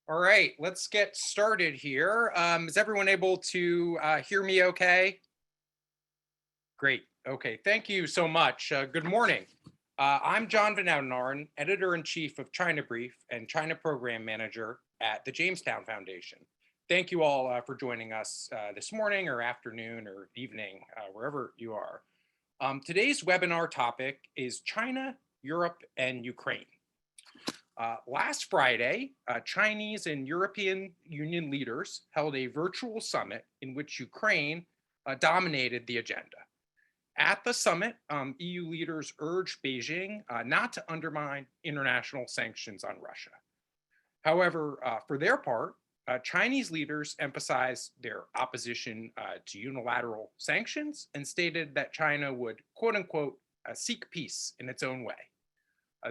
All right, let's get started here. Is everyone able to hear me okay? Great. Okay, thank you so much. Good morning. I'm John Van Oudenarn, Editor-in-Chief of China Brief and China Program Manager at the Jamestown Foundation. Thank you all for joining us this morning or afternoon or evening, wherever you are. Today's webinar topic is China, Europe, and Ukraine. Last Friday, Chinese and European Union leaders held a virtual summit in which Ukraine dominated the agenda. At the summit, EU leaders urged Beijing not to undermine international sanctions on Russia. However, for their part, Chinese leaders emphasized their opposition to unilateral sanctions and stated that China would, quote unquote, seek peace in its own way.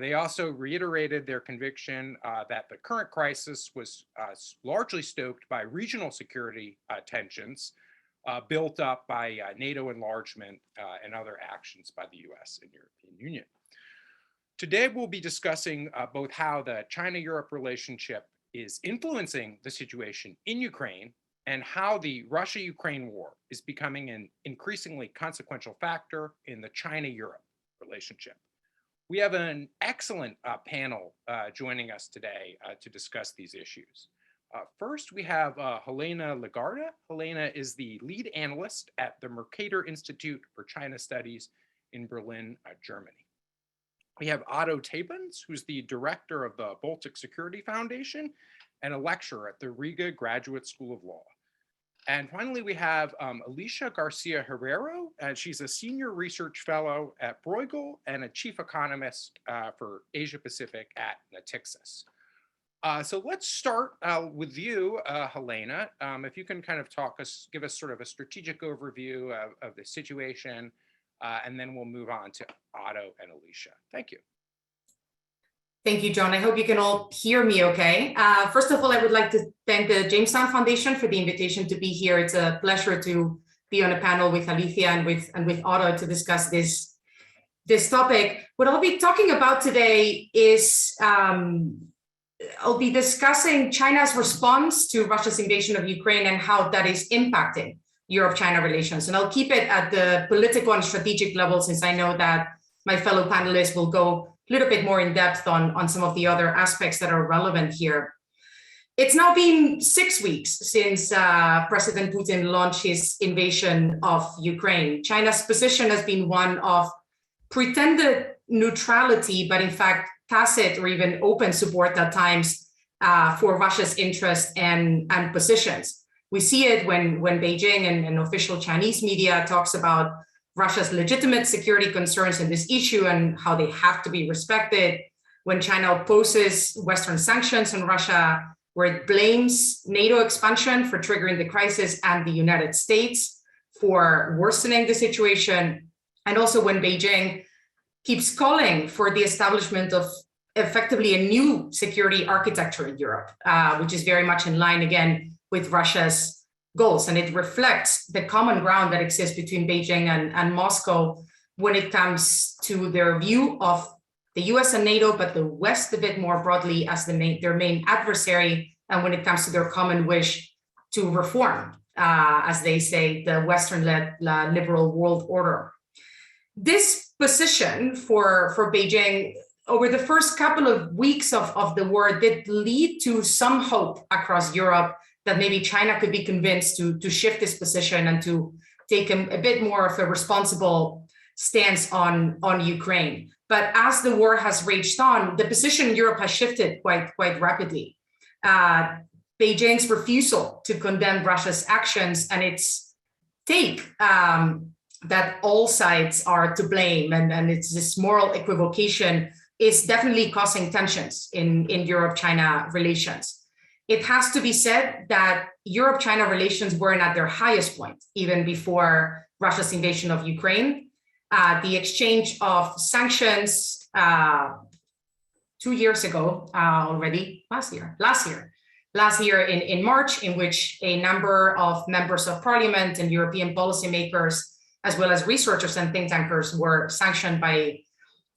They also reiterated their conviction that the current crisis was largely stoked by regional security tensions built up by NATO enlargement and other actions by the US and European Union. Today, we'll be discussing both how the China-Europe relationship is influencing the situation in Ukraine and how the Russia-Ukraine war is becoming an increasingly consequential factor in the China-Europe relationship. We have an excellent panel joining us today to discuss these issues. First, we have Helena Legarda. Helena is the lead analyst at the Mercator Institute for China Studies in Berlin, Germany. We have Otto Tabens, who's the director of the Baltic Security Foundation and a lecturer at the Riga Graduate School of Law. And finally, we have Alicia Garcia Herrero, and she's a senior research fellow at Bruegel and a chief economist for Asia-Pacific at Natixis. So let's start with you, Helena. If you can kind of give us sort of a strategic overview of the situation, and then we'll move on to Otto and Alicia. Thank you. Thank you, John. I hope you can all hear me okay. First of all, I would like to thank the Jamestown Foundation for the invitation to be here. It's a pleasure to be on a panel with Alicia and with Otto to discuss this topic. What I'll be talking about today is I'll be discussing China's response to Russia's invasion of Ukraine and how that is impacting Europe-China relations. And I'll keep it at the political and strategic level, since I know that my fellow panelists will go a little bit more in depth on some of the other aspects that are relevant here. It's now been 6 weeks since President Putin launched his invasion of Ukraine. China's position has been one of pretended neutrality, but in fact, tacit or even open support at times for Russia's interests and positions. We see it when Beijing and official Chinese media talks about Russia's legitimate security concerns in this issue and how they have to be respected, when China opposes Western sanctions on Russia, where it blames NATO expansion for triggering the crisis and the United States for worsening the situation, and also when Beijing keeps calling for the establishment of effectively a new security architecture in Europe, which is very much in line, again, with Russia's goals. And it reflects the common ground that exists between Beijing and Moscow when it comes to their view of the US and NATO, but the West a bit more broadly as their main adversary, and when it comes to their common wish to reform, as they say, the Western-led liberal world order. This position for Beijing over the first couple of weeks of the war did lead to some hope across Europe that maybe China could be convinced to shift this position and to take a bit more of a responsible stance on Ukraine. But as the war has raged on, the position in Europe has shifted quite rapidly. Beijing's refusal to condemn Russia's actions and its take that all sides are to blame, and it's this moral equivocation, is definitely causing tensions in Europe-China relations. It has to be said that Europe-China relations weren't at their highest point, even before Russia's invasion of Ukraine. The exchange of sanctions 2 years ago already, last year in March, in which a number of members of parliament and European policymakers, as well as researchers and think tankers, were sanctioned by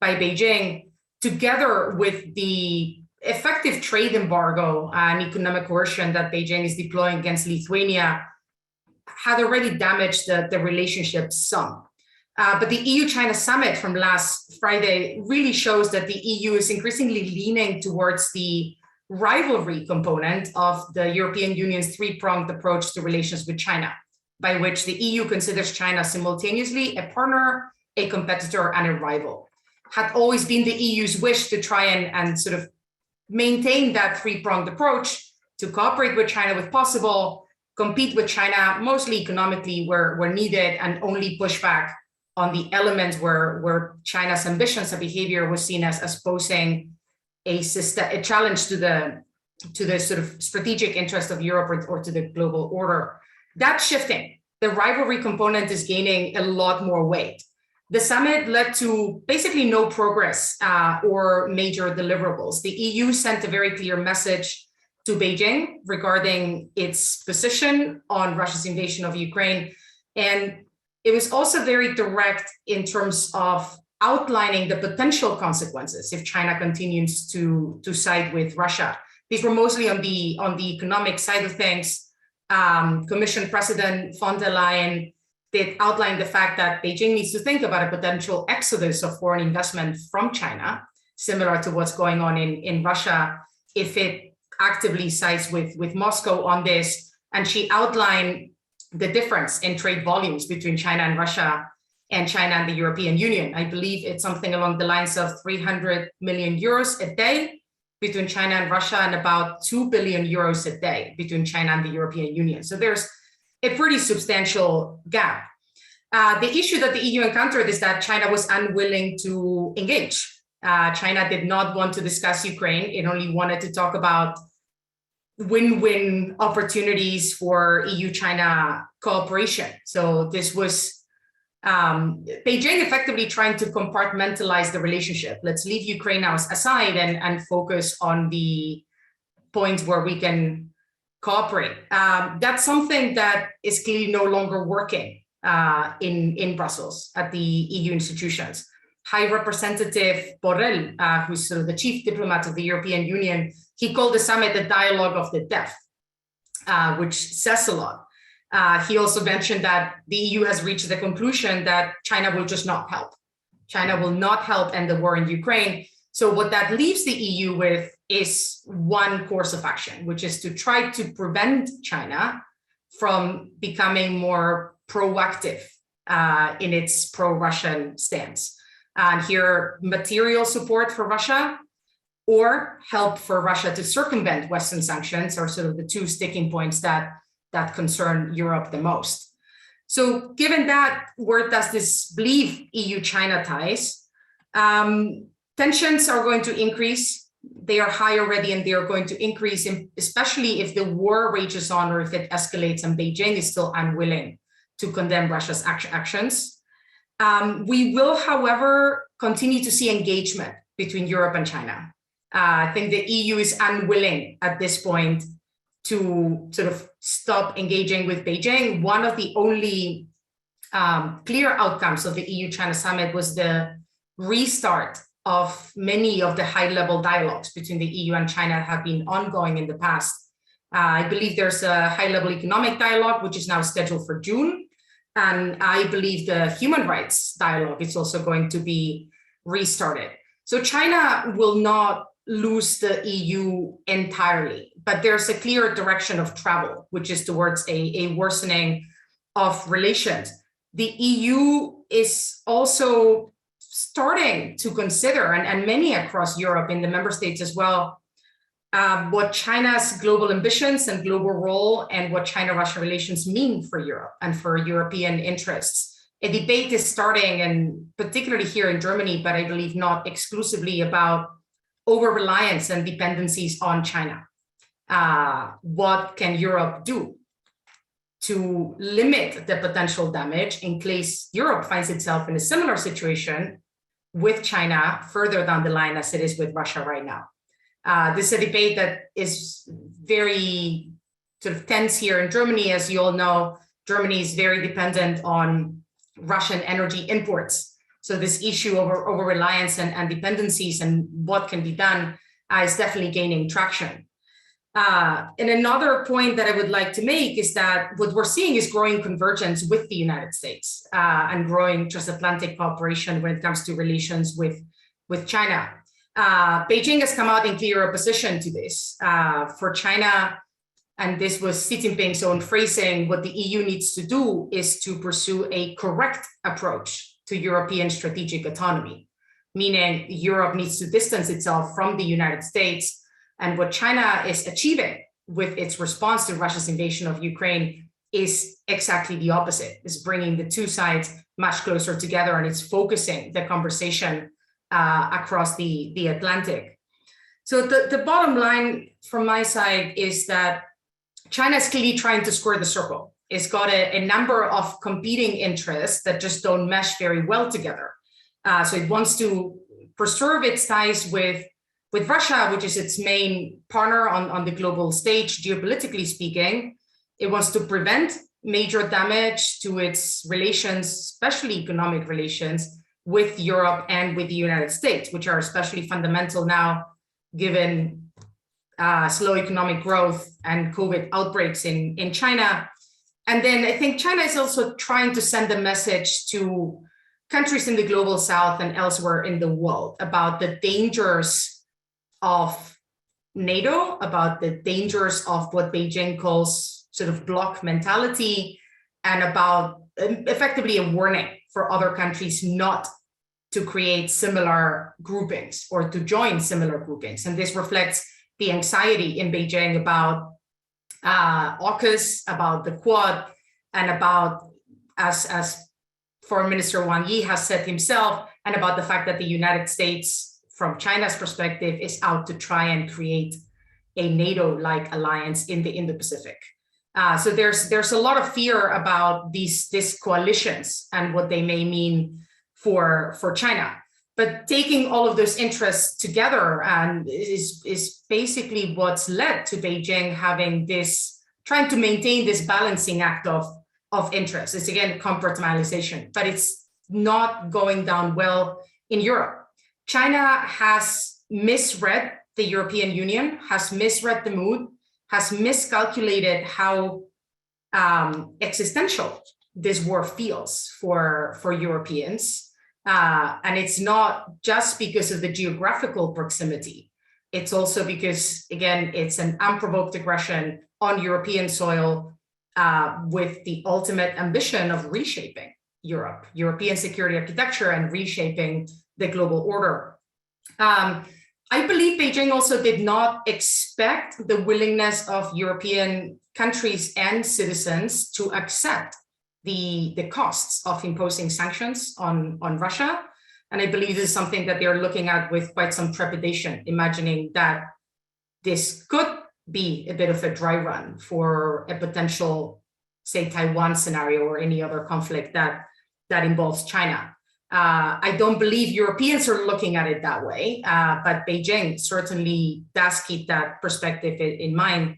Beijing, together with the effective trade embargo and economic coercion that Beijing is deploying against Lithuania had already damaged the relationship some. But the EU-China summit from last Friday really shows that the EU is increasingly leaning towards the rivalry component of the European Union's three-pronged approach to relations with China, by which the EU considers China simultaneously a partner, a competitor, and a rival. Had always been the EU's wish to try and sort of maintain that three-pronged approach, to cooperate with China when possible, compete with China mostly economically where needed, and only push back on the elements where China's ambitions and behavior was seen as posing a challenge to the sort of strategic interest of Europe or to the global order. That's shifting. The rivalry component is gaining a lot more weight. The summit led to basically no progress or major deliverables. The EU sent a very clear message to Beijing regarding its position on Russia's invasion of Ukraine. And it was also very direct in terms of outlining the potential consequences if China continues to side with Russia. These were mostly on the economic side of things. Commission President von der Leyen did outline the fact that Beijing needs to think about a potential exodus of foreign investment from China, similar to what's going on in Russia, if it actively sides with Moscow on this. And she outlined the difference in trade volumes between China and Russia and China and the European Union. I believe it's something along the lines of 300 million euros a day between China and Russia, and about 2 billion euros a day between China and the European Union. So there's a pretty substantial gap. The issue that the EU encountered is that China was unwilling to engage. China did not want to discuss Ukraine. It only wanted to talk about win-win opportunities for EU-China cooperation. So this was Beijing effectively trying to compartmentalize the relationship. Let's leave Ukraine now aside and focus on the points where we can cooperate. That's something that is clearly no longer working in Brussels at the EU institutions. High Representative Borrell, who's sort of the chief diplomat of the European Union, he called the summit a dialogue of the deaf, which says a lot. He also mentioned that the EU has reached the conclusion that China will just not help. China will not help end the war in Ukraine. So what that leaves the EU with is one course of action, which is to try to prevent China from becoming more proactive in its pro-Russian stance. And here, material support for Russia or help for Russia to circumvent Western sanctions are sort of the two sticking points that concern Europe the most. So given that, where does this leave EU-China ties? Tensions are going to increase. They are high already, and they are going to increase, especially if the war rages on or if it escalates and Beijing is still unwilling to condemn Russia's actions. We will, however, continue to see engagement between Europe and China. I think the EU is unwilling at this point to sort of stop engaging with Beijing. One of the only clear outcomes of the EU-China summit was the restart of many of the high-level dialogues between the EU and China that have been ongoing in the past. I believe there's a high-level economic dialogue, which is now scheduled for June. And I believe the human rights dialogue is also going to be restarted. So China will not lose the EU entirely, but there's a clear direction of travel, which is towards a worsening of relations. The EU is also starting to consider, and many across Europe in the member states as well, what China's global ambitions and global role and what China-Russia relations mean for Europe and for European interests. A debate is starting, and particularly here in Germany, but I believe not exclusively, about over-reliance and dependencies on China. What can Europe do to limit the potential damage in case Europe finds itself in a similar situation with China further down the line as it is with Russia right now? This is a debate that is very sort of tense here in Germany. As you all know, Germany is very dependent on Russian energy imports. So this issue over reliance and dependencies and what can be done is definitely gaining traction. And another point that I would like to make is that what we're seeing is growing convergence with the United States and growing transatlantic cooperation when it comes to relations with China. Beijing has come out in clear opposition to this. For China, and this was Xi Jinping's own phrasing, what the EU needs to do is to pursue a correct approach to European strategic autonomy, meaning Europe needs to distance itself from the United States. And what China is achieving with its response to Russia's invasion of Ukraine is exactly the opposite. It's bringing the two sides much closer together, and it's focusing the conversation across the Atlantic. So the bottom line from my side is that China is clearly trying to square the circle. It's got a number of competing interests that just don't mesh very well together. So it wants to preserve its ties with Russia, which is its main partner on the global stage, geopolitically speaking. It wants to prevent major damage to its relations, especially economic relations, with Europe and with the United States, which are especially fundamental now, given slow economic growth and COVID outbreaks in China. And then I think China is also trying to send a message to countries in the global south and elsewhere in the world about the dangers of NATO, about the dangers of what Beijing calls sort of bloc mentality, and about effectively a warning for other countries not to create similar groupings or to join similar groupings. And this reflects the anxiety in Beijing about AUKUS, about the Quad, and about, as Foreign Minister Wang Yi has said himself, and about the fact that the United States, from China's perspective, is out to try and create a NATO-like alliance in the Indo-Pacific. So there's a lot of fear about these coalitions and what they may mean for China. But taking all of those interests together is basically what's led to Beijing having this, trying to maintain this balancing act of interests. It's again compartmentalization, but it's not going down well in Europe. China has misread the European Union, has misread the mood, has miscalculated how existential this war feels for Europeans. And it's not just because of the geographical proximity. It's also because, again, it's an unprovoked aggression on European soil with the ultimate ambition of reshaping Europe, European security architecture, and reshaping the global order. I believe Beijing also did not expect the willingness of European countries and citizens to accept the costs of imposing sanctions on Russia. And I believe this is something that they're looking at with quite some trepidation, imagining that this could be a bit of a dry run for a potential, say, Taiwan scenario or any other conflict that involves China. I don't believe Europeans are looking at it that way, but Beijing certainly does keep that perspective in mind.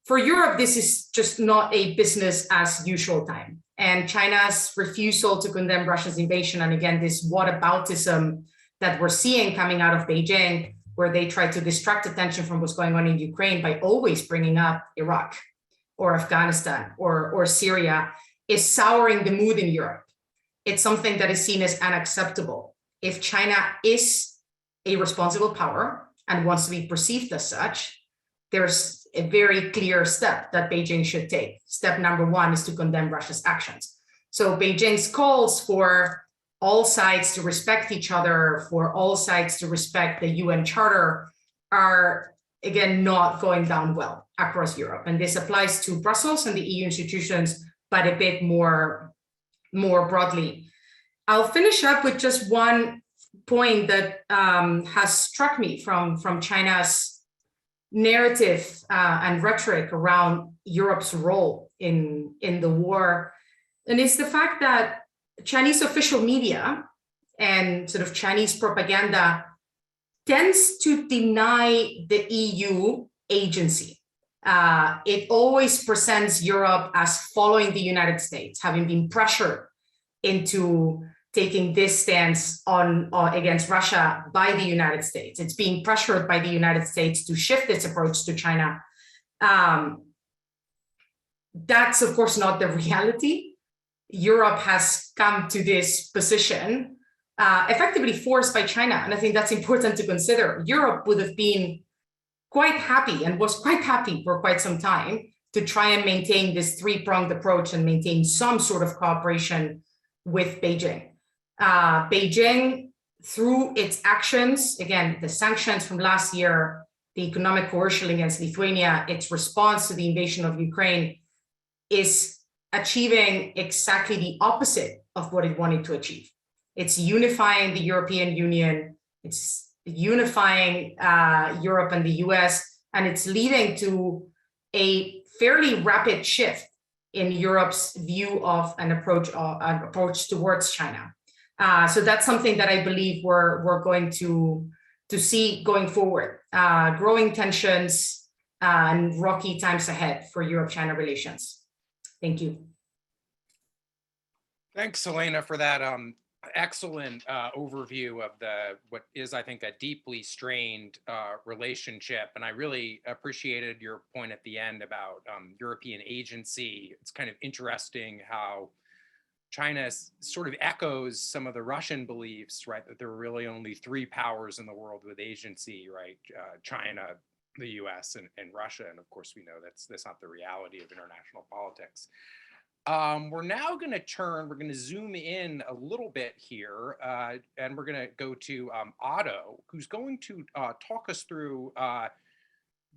For Europe, this is just not a business as usual time. And China's refusal to condemn Russia's invasion, and again, this whataboutism that we're seeing coming out of Beijing, where they try to distract attention from what's going on in Ukraine by always bringing up Iraq or Afghanistan or Syria, is souring the mood in Europe. It's something that is seen as unacceptable. If China is a responsible power and wants to be perceived as such, there's a very clear step that Beijing should take. Step number one is to condemn Russia's actions. So Beijing's calls for all sides to respect each other, for all sides to respect the UN Charter, are, again, not going down well across Europe. And this applies to Brussels and the EU institutions, but a bit more broadly. I'll finish up with just one point that has struck me from China's narrative and rhetoric around Europe's role in the war. And it's the fact that Chinese official media and sort of Chinese propaganda tends to deny the EU agency. It always presents Europe as following the United States, having been pressured into taking this stance on against Russia by the United States. It's being pressured by the United States to shift its approach to China. That's of course not the reality. Europe has come to this position effectively forced by China. And I think that's important to consider. Europe would have been quite happy and was quite happy for quite some time to try and maintain this three-pronged approach and maintain some sort of cooperation with Beijing. Beijing, through its actions, again, the sanctions from last year, the economic coercion against Lithuania, its response to the invasion of Ukraine, is achieving exactly the opposite of what it wanted to achieve. It's unifying the European Union, it's unifying Europe and the US, and it's leading to a fairly rapid shift in Europe's view of an approach towards China. So that's something that I believe we're going to see going forward, growing tensions and rocky times ahead for Europe-China relations. Thank you. Thanks, Elena, for that excellent overview of what is, I think, a deeply strained relationship. And I really appreciated your point at the end about European agency. It's kind of interesting how China sort of echoes some of the Russian beliefs, right? That there are really only three powers in the world with agency, right? China, the US, and Russia. And of course, we know that's not the reality of international politics. We're now going to zoom in a little bit here, and we're going to go to Otto, who's going to talk us through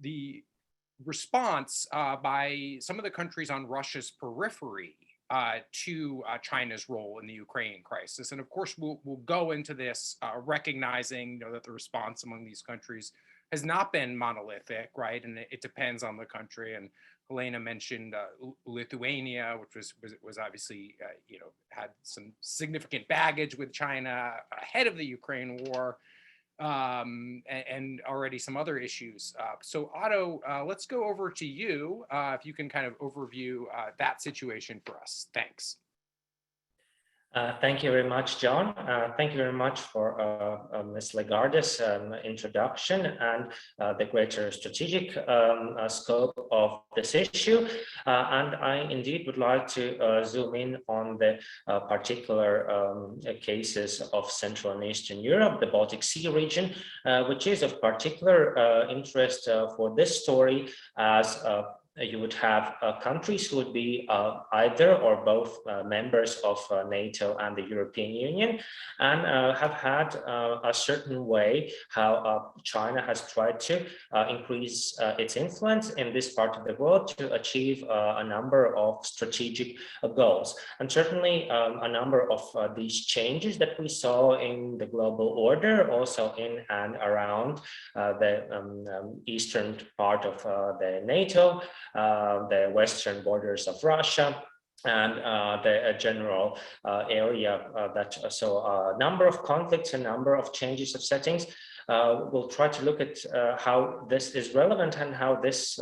the response by some of the countries on Russia's periphery to China's role in the Ukraine crisis. And of course, we'll go into this recognizing that the response among these countries has not been monolithic, right? And it depends on the country. And Helena mentioned Lithuania, which was obviously, had some significant baggage with China ahead of the Ukraine war, and already some other issues. So Otto, let's go over to you, if you can kind of overview that situation for us. Thanks. Thank you very much, John. Thank you very much for Ms. Lagarde's introduction and the greater strategic scope of this issue. And I indeed would like to zoom in on the particular cases of Central and Eastern Europe, the Baltic Sea region, which is of particular interest for this story, as you would have countries who would be either or both members of NATO and the European Union, and have had a certain way how China has tried to increase its influence in this part of the world to achieve a number of strategic goals. And certainly a number of these changes that we saw in the global order, also in and around the eastern part of the NATO, the western borders of Russia, and the general area that saw a number of conflicts, a number of changes of settings. We'll try to look at how this is relevant and how this,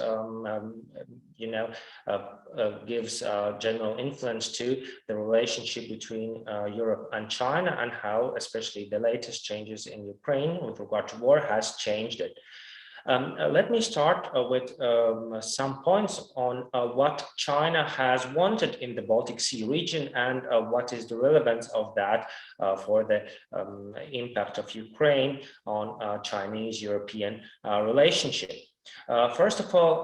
gives general influence to the relationship between Europe and China, and how especially the latest changes in Ukraine with regard to war has changed it. Let me start with some points on what China has wanted in the Baltic Sea region and what is the relevance of that for the impact of Ukraine on Chinese-European relationship. First of all,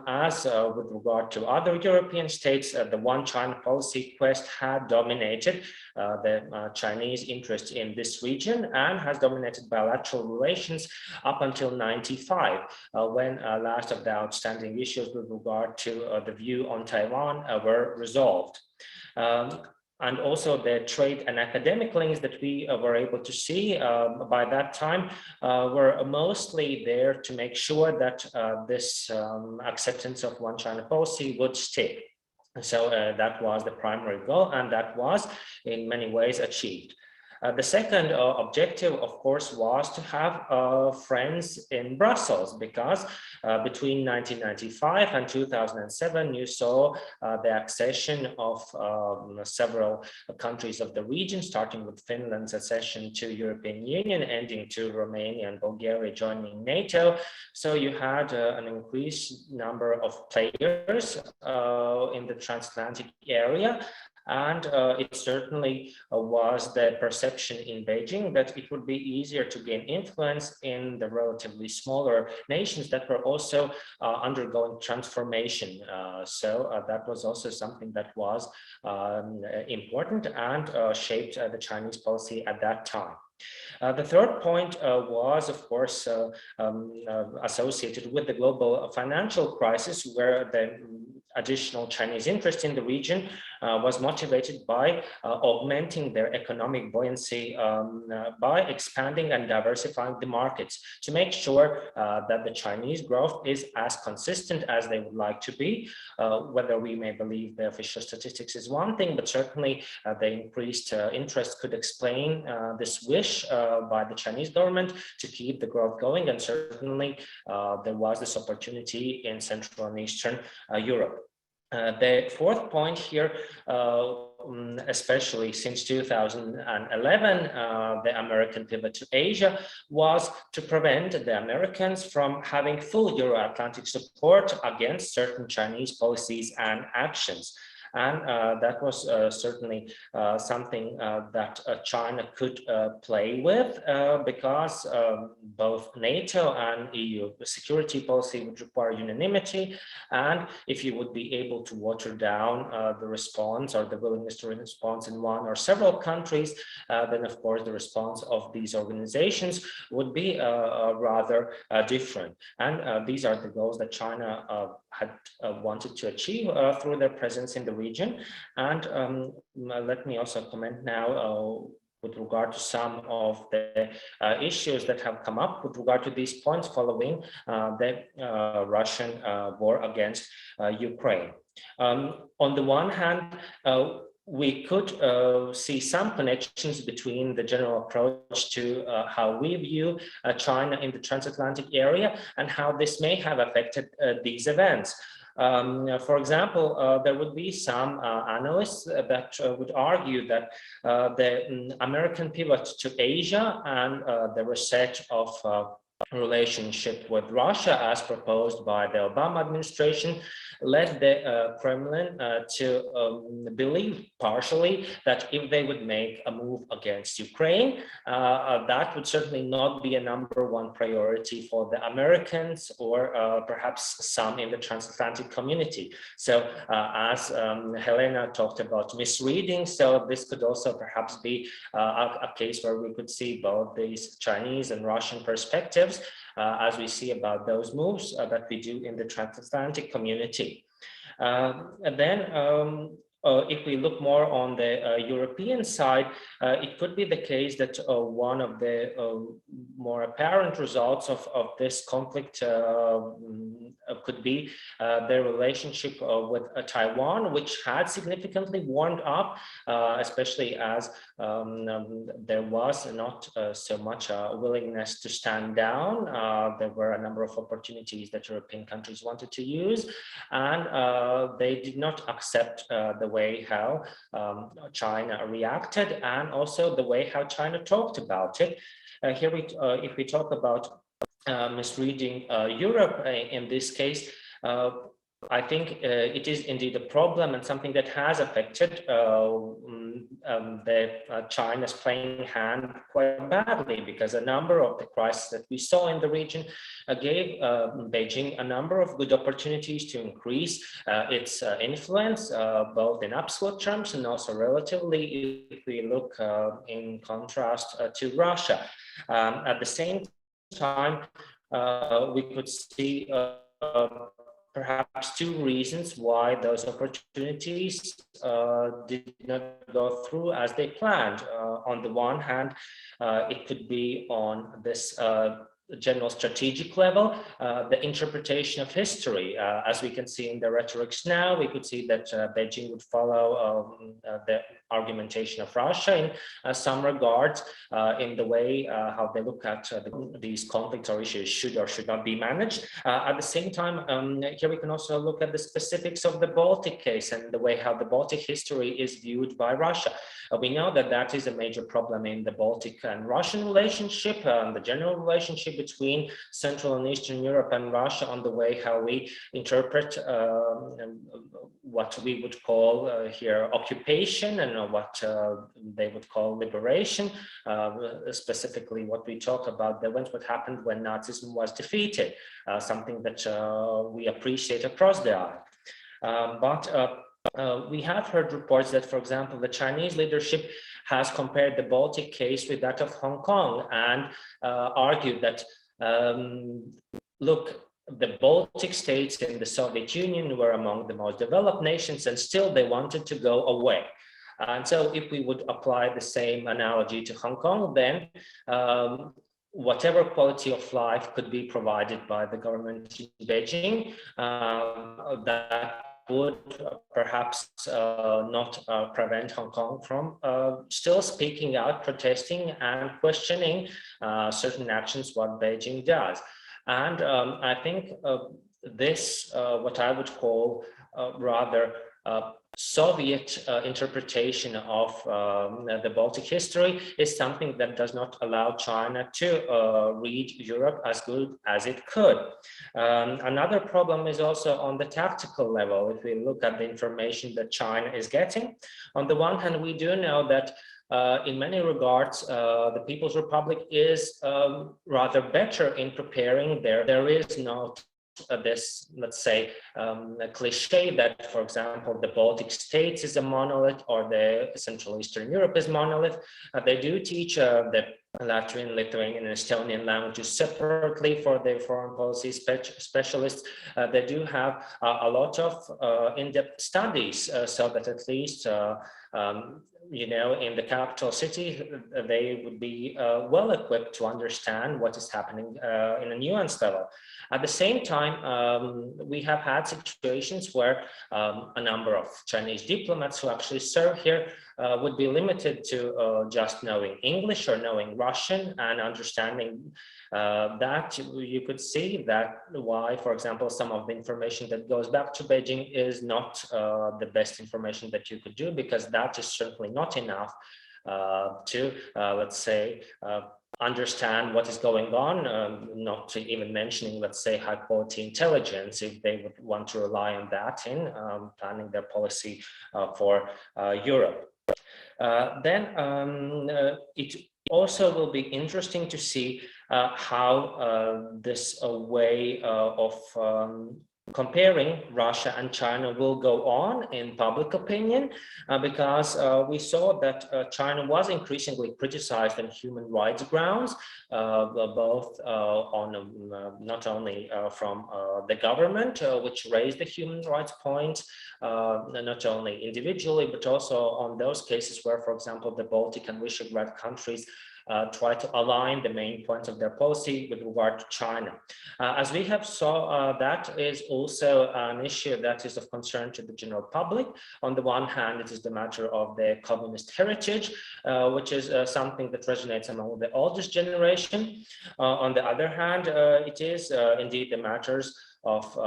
as with regard to other European states, the One China policy quest had dominated the Chinese interest in this region and has dominated bilateral relations up until 1995, when last of the outstanding issues with regard to the view on Taiwan were resolved. And also the trade and academic links that we were able to see by that time were mostly there to make sure that this acceptance of One China policy would stick. So that was the primary goal, and that was in many ways achieved. The second objective, of course, was to have friends in Brussels, because between 1995 and 2007, you saw the accession of several countries of the region, starting with Finland's accession to European Union, ending to Romania and Bulgaria joining NATO. So you had an increased number of players in the transatlantic area. And it certainly was the perception in Beijing that it would be easier to gain influence in the relatively smaller nations that were also undergoing transformation. So that was also something that was important and shaped the Chinese policy at that time. The third point was, of course, associated with the global financial crisis, where the additional Chinese interest in the region was motivated by augmenting their economic buoyancy by expanding and diversifying the markets to make sure that the Chinese growth is as consistent as they would like to be. Whether we may believe the official statistics is one thing, but certainly the increased interest could explain this wish by the Chinese government to keep the growth going. And certainly there was this opportunity in Central and Eastern Europe. The fourth point here, especially since 2011, the American pivot to Asia was to prevent the Americans from having full Euro-Atlantic support against certain Chinese policies and actions. And that was certainly something that China could play with, because both NATO and EU security policy would require unanimity. And if you would be able to water down the response or the willingness to respond in one or several countries, then of course the response of these organizations would be rather different. And these are the goals that China had wanted to achieve through their presence in the region. And let me also comment now with regard to some of the issues that have come up with regard to these points following the Russian war against Ukraine. On the one hand, we could see some connections between the general approach to how we view China in the transatlantic area and how this may have affected these events. For example, there would be some analysts that would argue that the American pivot to Asia and the reset of relationship with Russia as proposed by the Obama administration led the Kremlin to believe partially that if they would make a move against Ukraine, that would certainly not be a #1 priority for the Americans or perhaps some in the transatlantic community. So as Helena talked about misreading, so this could also perhaps be a case where we could see both these Chinese and Russian perspectives as we see about those moves that we do in the transatlantic community. And then if we look more on the European side, it could be the case that one of the more apparent results of this conflict could be their relationship with Taiwan, which had significantly warmed up, especially as there was not so much willingness to stand down. There were a number of opportunities that European countries wanted to use, and they did not accept the way how China reacted, and also the way how China talked about it. Here, if we talk about misreading Europe in this case, I think it is indeed a problem and something that has affected China's playing hand quite badly, because a number of the crises that we saw in the region gave Beijing a number of good opportunities to increase its influence, both in absolute terms and also relatively, if we look in contrast to Russia. At the same time, we could see perhaps two reasons why those opportunities did not go through as they planned. On the one hand, it could be on this general strategic level, the interpretation of history. As we can see in the rhetorics now, we could see that Beijing would follow the argumentation of Russia in some regards, in the way how they look at these conflicts or issues should or should not be managed. At the same time, here we can also look at the specifics of the Baltic case and the way how the Baltic history is viewed by Russia. We know that that is a major problem in the Baltic and Russian relationship, the general relationship between Central and Eastern Europe and Russia, on the way how we interpret what we would call here occupation and what they would call liberation, specifically what we talk about the event, what happened when Nazism was defeated, something that we appreciate across the aisle. We have heard reports that, for example, the Chinese leadership has compared the Baltic case with that of Hong Kong and argued that, look, the Baltic states in the Soviet Union were among the most developed nations and still they wanted to go away. And so if we would apply the same analogy to Hong Kong, then whatever quality of life could be provided by the government in Beijing, that would perhaps not prevent Hong Kong from still speaking out, protesting and questioning certain actions what Beijing does. And I think this, what I would call rather Soviet interpretation of the Baltic history is something that does not allow China to read Europe as good as it could. Another problem is also on the tactical level. If we look at the information that China is getting, on the one hand, we do know that in many regards, the People's Republic is rather better in preparing. There is not this, let's say, a cliche that, for example, the Baltic states is a monolith or the Central Eastern Europe is monolith. They do teach the Latvian, Lithuanian, and Estonian languages separately for their foreign policy specialists. They do have a lot of in-depth studies so that at least you know, in the capital city, they would be well equipped to understand what is happening in a nuanced level. At the same time, we have had situations where a number of Chinese diplomats who actually serve here would be limited to just knowing English or knowing Russian and understanding that. You could see that why, for example, some of the information that goes back to Beijing is not the best information that you could do, because that is certainly not enough to, let's say, understand what is going on, not even mentioning, let's say, high quality intelligence, if they would want to rely on that in planning their policy for Europe. Then it also will be interesting to see how this way of comparing Russia and China will go on in public opinion, because we saw that China was increasingly criticized on human rights grounds, both on not only from the government, which raised the human rights point, not only individually, but also on those cases where, for example, the Baltic and Visegrad countries try to align the main points of their policy with regard to China. As we have saw, that is also an issue that is of concern to the general public. On the one hand, it is the matter of the communist heritage, which is something that resonates among the oldest generation. On the other hand, it is indeed the matters of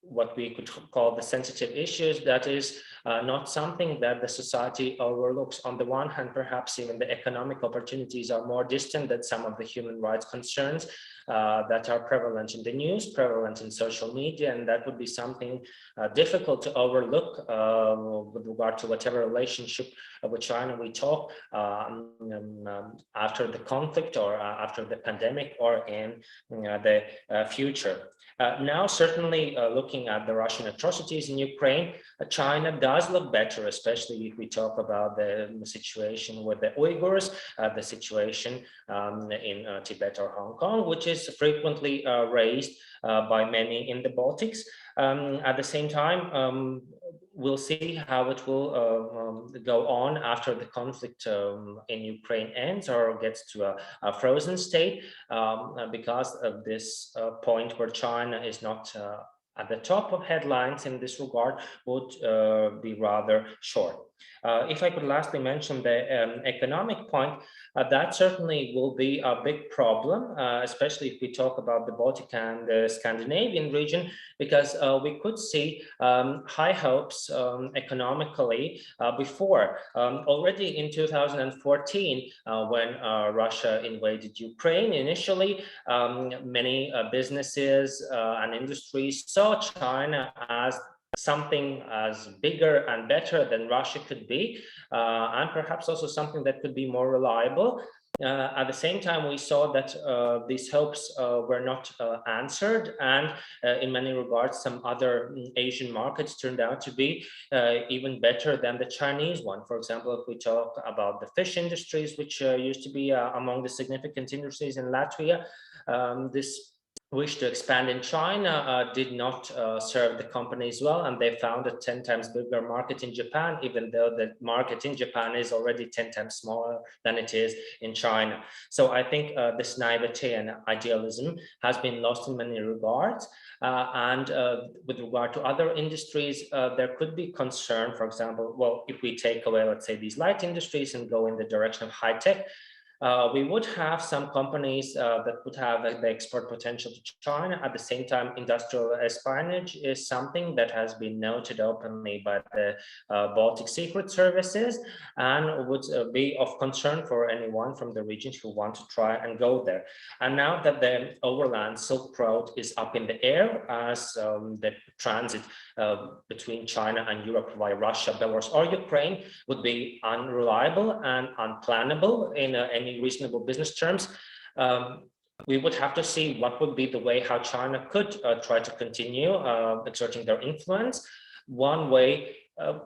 what we could call the sensitive issues, that is not something that the society overlooks. On the one hand, perhaps even the economic opportunities are more distant than some of the human rights concerns that are prevalent in the news, prevalent in social media, and that would be something difficult to overlook with regard to whatever relationship with China we talk after the conflict or after the pandemic or in the future. Now, certainly looking at the Russian atrocities in Ukraine, China does look better, especially if we talk about the situation with the Uyghurs, the situation in Tibet or Hong Kong, which is frequently raised by many in the Baltics. At the same time, we'll see how it will go on after the conflict in Ukraine ends or gets to a frozen state, because of this point where China is not at the top of headlines in this regard would be rather short. If I could lastly mention the economic point, that certainly will be a big problem, especially if we talk about the Baltic and the Scandinavian region, because we could see high hopes economically before. Already in 2014, when Russia invaded Ukraine initially, many businesses and industries saw China as something as bigger and better than Russia could be, and perhaps also something that could be more reliable. At the same time, we saw that these hopes were not answered, and in many regards, some other Asian markets turned out to be even better than the Chinese one. For example, if we talk about the fish industries, which used to be among the significant industries in Latvia, this wish to expand in China did not serve the companies well, and they found a 10 times bigger market in Japan, even though the market in Japan is already 10 times smaller than it is in China. So I think this naivety and idealism has been lost in many regards. And with regard to other industries, there could be concern, for example, well, if we take away, let's say, these light industries and go in the direction of high tech, we would have some companies that would have the export potential to China. At the same time, industrial espionage is something that has been noted openly by the Baltic secret services and would be of concern for anyone from the region who want to try and go there. And now that the overland Silk Road is up in the air as the transit between China and Europe via Russia, Belarus, or Ukraine would be unreliable and unplannable in any reasonable business terms, we would have to see what would be the way how China could try to continue exerting their influence. One way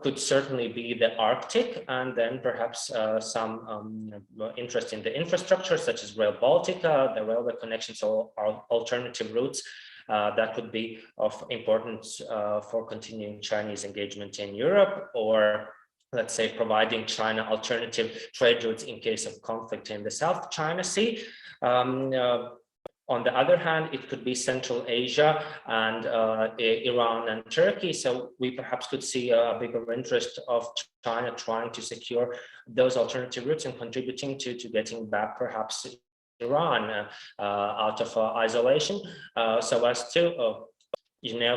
could certainly be the Arctic, and then perhaps some interest in the infrastructure, such as Rail Baltica, the railway connections, or alternative routes that could be of importance for continuing Chinese engagement in Europe, or let's say providing China alternative trade routes in case of conflict in the South China Sea. On the other hand, it could be Central Asia and Iran and Turkey. So we perhaps could see a bigger interest of China trying to secure those alternative routes and contributing to getting back perhaps Iran out of isolation, so as to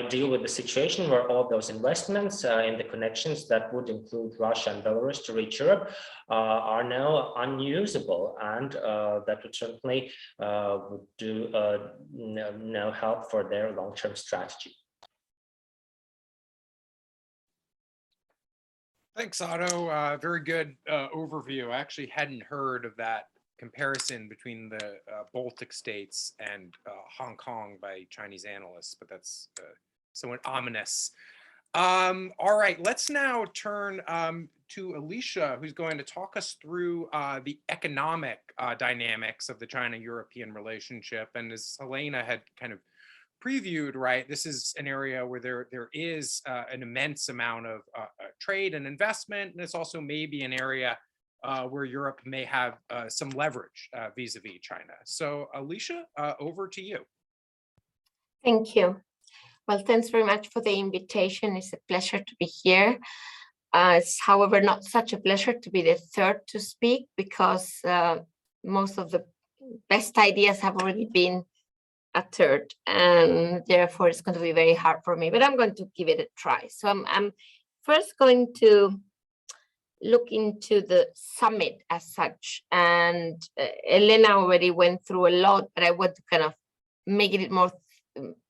deal with the situation where all those investments in the connections that would include Russia and Belarus to reach Europe are now unusable, and that would certainly would do no help for their long-term strategy. Thanks, Otto. Very good overview. I actually hadn't heard of that comparison between the Baltic states and Hong Kong by Chinese analysts, but that's somewhat ominous. All right, let's now turn to Alicia, who's going to talk us through the economic dynamics of the China-European relationship. And as Helena had kind of previewed, right, this is an area where there is an immense amount of trade and investment, and it's also maybe an area where Europe may have some leverage vis-a-vis China. So Alicia, over to you. Thank you. Well, thanks very much for the invitation. It's a pleasure to be here. It's, however, not such a pleasure to be the third to speak, because most of the best ideas have already been uttered, and therefore it's going to be very hard for me, but I'm going to give it a try. So I'm first going to look into the summit as such, and Elena already went through a lot, but I want to kind of make it more,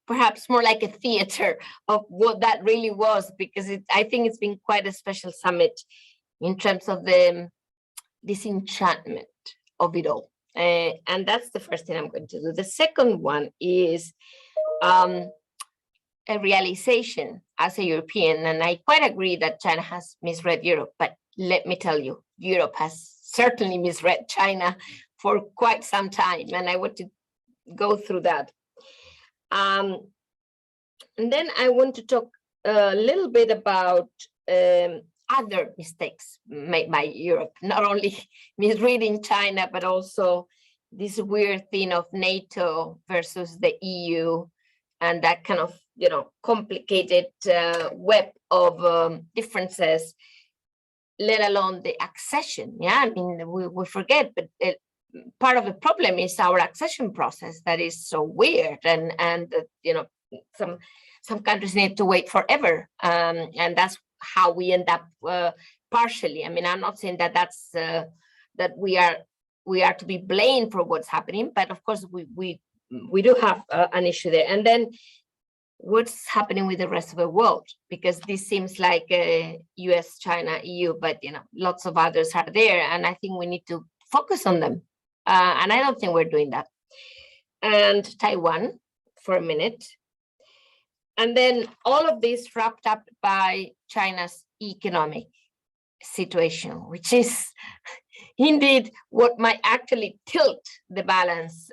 perhaps more like a theater of what that really was, because I think it's been quite a special summit in terms of the disenchantment of it all. And that's the first thing I'm going to do. The second one is a realization as a European, and I quite agree that China has misread Europe, but let me tell you, Europe has certainly misread China for quite some time, and I want to go through that. And then I want to talk a little bit about other mistakes made by Europe, not only misreading China, but also this weird thing of NATO versus the EU, and that kind of complicated web of differences, let alone the accession. Yeah, I mean, we forget, but part of the problem is our accession process that is so weird, and some countries need to wait forever, and that's how we end up partially. I mean, I'm not saying that that's that we are to be blamed for what's happening, but of course we do have an issue there. And then what's happening with the rest of the world, because this seems like US, China, EU, but lots of others are there, and I think we need to focus on them, and I don't think we're doing that. And Taiwan for a minute, and then all of this wrapped up by China's economic situation, which is indeed what might actually tilt the balance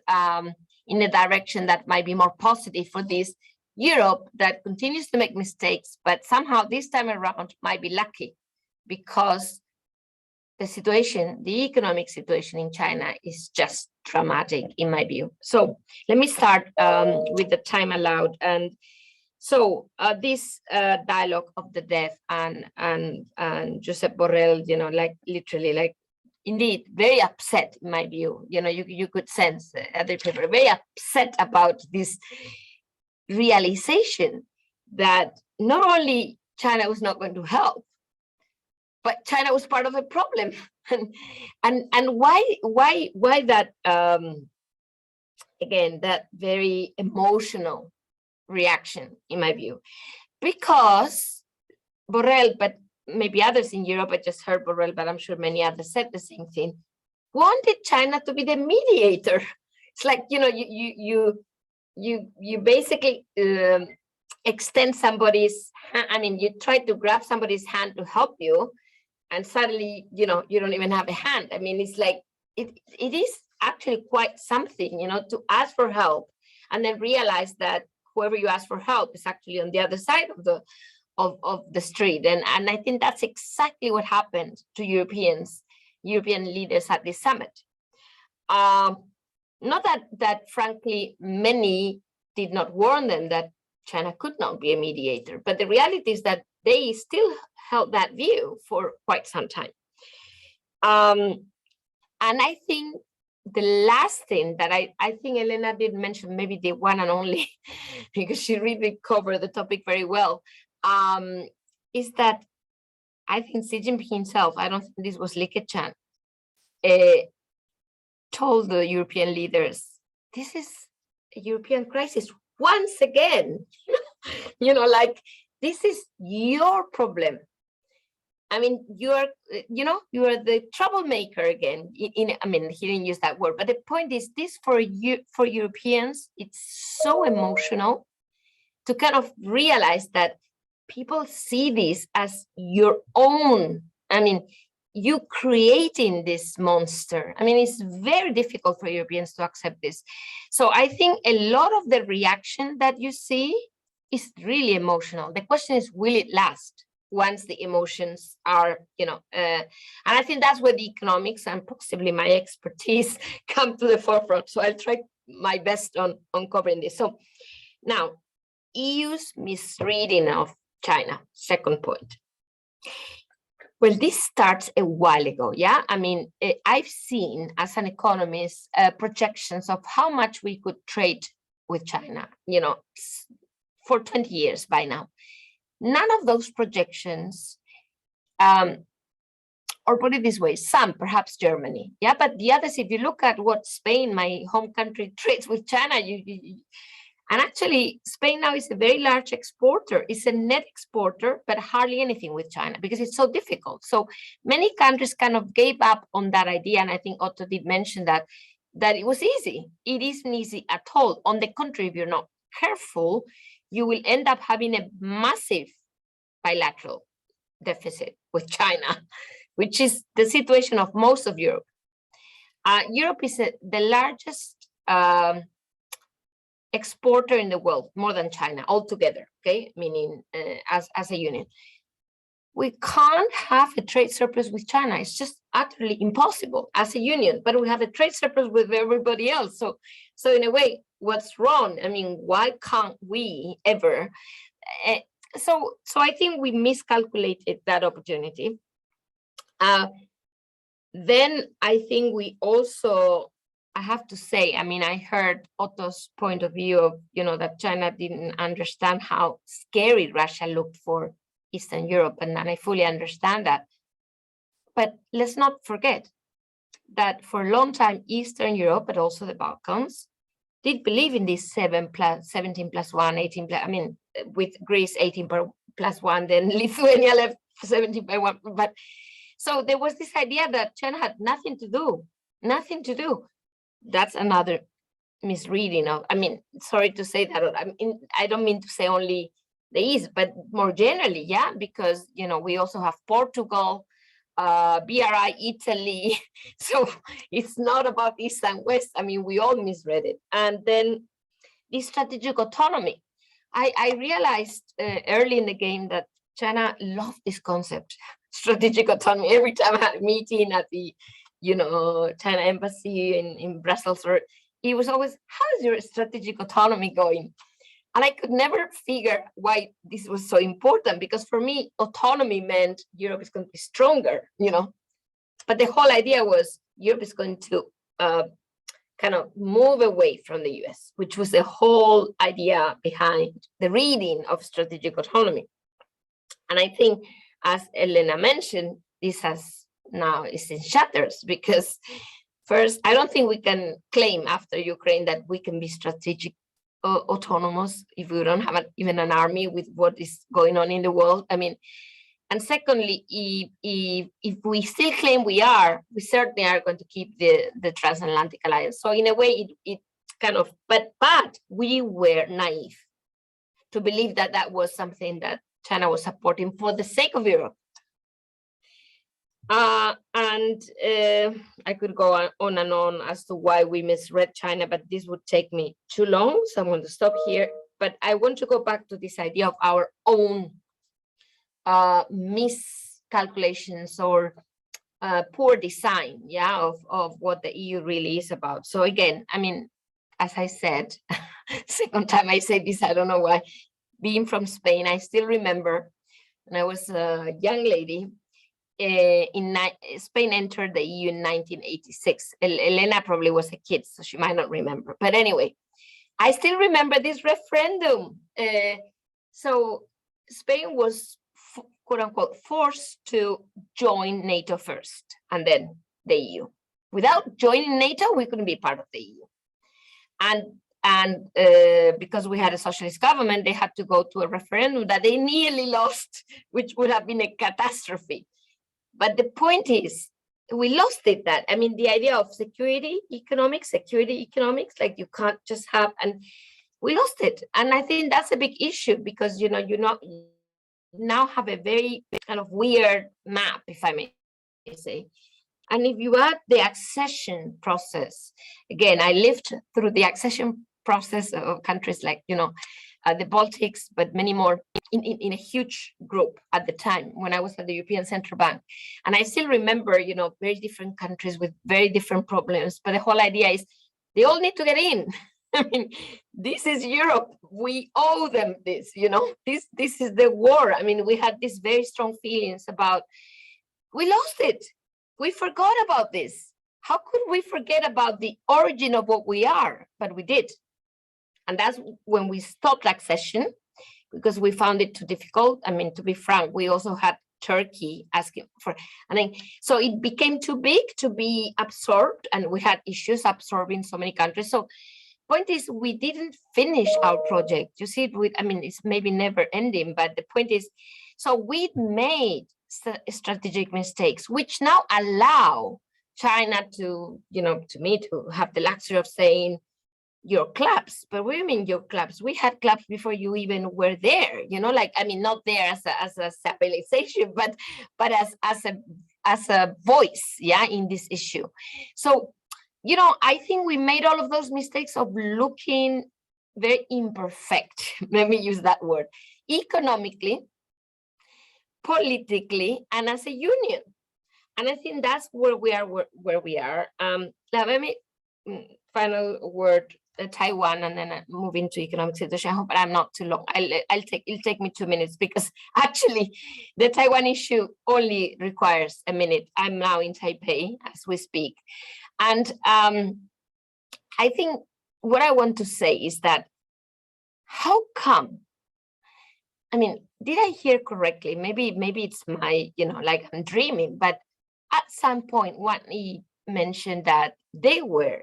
in a direction that might be more positive for this Europe that continues to make mistakes, but somehow this time around might be lucky, because the situation, the economic situation in China is just dramatic in my view. So let me start with the time allowed. And so this dialogue of the death and Josep Borrell, like literally, like indeed very upset in my view. You could sense other people very upset about this realization that not only China was not going to help, but China was part of the problem. and why that again, that very emotional reaction in my view, because Borrell, but maybe others in Europe, I just heard Borrell, but I'm sure many others said the same thing, wanted China to be the mediator. It's like, you basically extend somebody's hand. I mean, you try to grab somebody's hand to help you, and suddenly, you don't even have a hand. I mean, it's like, it is actually quite something, to ask for help and then realize that whoever you ask for help is actually on the other side of the street. And I think that's exactly what happened to European leaders at this summit. Not that frankly, many did not warn them that China could not be a mediator, but the reality is that they still held that view for quite some time. And I think the last thing that I think Elena did mention, maybe the one and only, because she really covered the topic very well, is that I think Xi Jinping himself, I don't think this was Li Keqiang, told the European leaders, this is a European crisis once again. Like, this is your problem. I mean, you are the troublemaker again. I mean, he didn't use that word, but the point is, this for Europeans, it's so emotional to kind of realize that people see this as your own. I mean, you creating this monster. I mean, it's very difficult for Europeans to accept this. So I think a lot of the reaction that you see is really emotional. The question is, will it last once the emotions are, and I think that's where the economics and possibly my expertise come to the forefront. So I'll try my best on covering this. So now, EU's misreading of China, second point. Well, this starts a while ago, yeah? I mean, I've seen, as an economist, projections of how much we could trade with China, for 20 years by now. None of those projections, or put it this way, some, perhaps Germany, yeah? But the others, if you look at what Spain, my home country, trades with China, and actually, Spain now is a very large exporter. It's a net exporter, but hardly anything with China because it's so difficult. So many countries kind of gave up on that idea. And I think Otto did mention that it was easy. It isn't easy at all. On the contrary, if you're not careful, you will end up having a massive bilateral deficit with China, which is the situation of most of Europe. Europe is the largest exporter in the world, more than China altogether, okay? Meaning as a union. We can't have a trade surplus with China. It's just utterly impossible as a union, but we have a trade surplus with everybody else. So in a way, what's wrong? I mean, why can't we ever? So I think we miscalculated that opportunity. Then I think we also, I have to say, I mean, I heard Otto's point of view of, that China didn't understand how scary Russia looked for Eastern Europe, and I fully understand that. But let's not forget that for a long time, Eastern Europe, but also the Balkans, did believe in this 17 plus 1, 18 plus, I mean, with Greece 18 plus 1, then Lithuania left 17 by 1. But so there was this idea that China had nothing to do. That's another misreading of, I mean, sorry to say that, I don't mean to say only the East, but more generally, yeah, because, we also have Portugal, BRI, Italy. So it's not about East and West. I mean, we all misread it. And then the strategic autonomy. I realized early in the game that China loved this concept, strategic autonomy. Every time I had a meeting at the, China embassy in Brussels, or it was always, how is your strategic autonomy going? And I could never figure why this was so important, because for me, autonomy meant Europe is going to be stronger, But the whole idea was Europe is going to kind of move away from the US, which was the whole idea behind the reading of strategic autonomy. And I think, as Elena mentioned, this is in shatters, because first, I don't think we can claim after Ukraine that we can be strategic autonomous if we don't have even an army with what is going on in the world. I mean, and secondly, if we still claim we certainly are going to keep the transatlantic alliance. So in a way, it kind of, but we were naive to believe that that was something that China was supporting for the sake of Europe. And I could go on and on as to why we misread China, but this would take me too long, so I'm going to stop here. But I want to go back to this idea of our own miscalculations or poor design, of what the EU really is about. So again, I mean, as I said, second time I say this, I don't know why. Being from Spain, I still remember when I was a young lady. Spain entered the EU in 1986. Elena probably was a kid, so she might not remember. But anyway, I still remember this referendum. So Spain was, quote unquote, forced to join NATO first and then the EU. Without joining NATO, we couldn't be part of the EU. And because we had a socialist government, they had to go to a referendum that they nearly lost, which would have been a catastrophe. But the point is, we lost it. That, I mean, the idea of security economics, like you can't just have, and we lost it. And I think that's a big issue, because, you now have a very kind of weird map, if I may say. And if you add the accession process, again, I lived through the accession process of countries like, the Baltics, but many more in a huge group at the time when I was at the European Central Bank. And I still remember, very different countries with very different problems. But the whole idea is they all need to get in. I mean, this is Europe. We owe them this, this is the war. I mean, we had these very strong feelings about, we lost it. We forgot about this. How could we forget about the origin of what we are? But we did. And that's when we stopped accession, because we found it too difficult. I mean, to be frank, we also had Turkey asking for, so it became too big to be absorbed, and we had issues absorbing so many countries. So point is, we didn't finish our project. You see it with, it's maybe never ending, but the point is, so we made strategic mistakes, which now allow China to, to me, to have the luxury of saying, your clubs. But what do you mean your clubs? We had clubs before you even were there, not there as a civilization, but as a voice, in this issue. So, I think we made all of those mistakes of looking very imperfect, let me use that word, economically, politically, and as a union. And I think that's where we are, where we are. Now, let me, final word Taiwan and then move into economic situation. I hope I'm not too long. It'll take me 2 minutes because actually the Taiwan issue only requires a minute. I'm now in Taipei as we speak. And I think what I want to say is that how come, I mean, did I hear correctly? Maybe it's my, like I'm dreaming, but at some point, Wang Yi mentioned that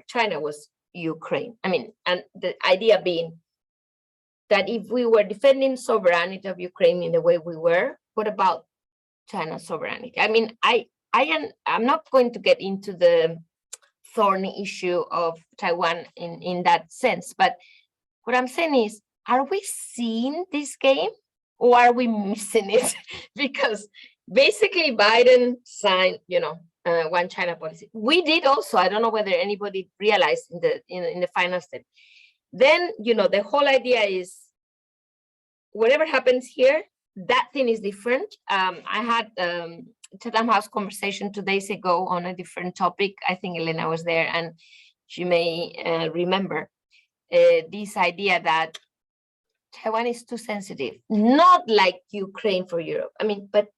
China was Ukraine. I mean, and the idea being that if we were defending sovereignty of Ukraine in the way we were, what about China's sovereignty? I mean, I'm not going to get into the thorny issue of Taiwan in that sense, but what I'm saying is, are we seeing this game or are we missing it? Because basically Biden signed, one China policy. We did also. I don't know whether anybody realized in the final step. Then, the whole idea is whatever happens here, that thing is different. I had Chatham House conversation 2 days ago on a different topic. I think Elena was there and she may remember this idea that Taiwan is too sensitive, not like Ukraine for Europe. I mean, but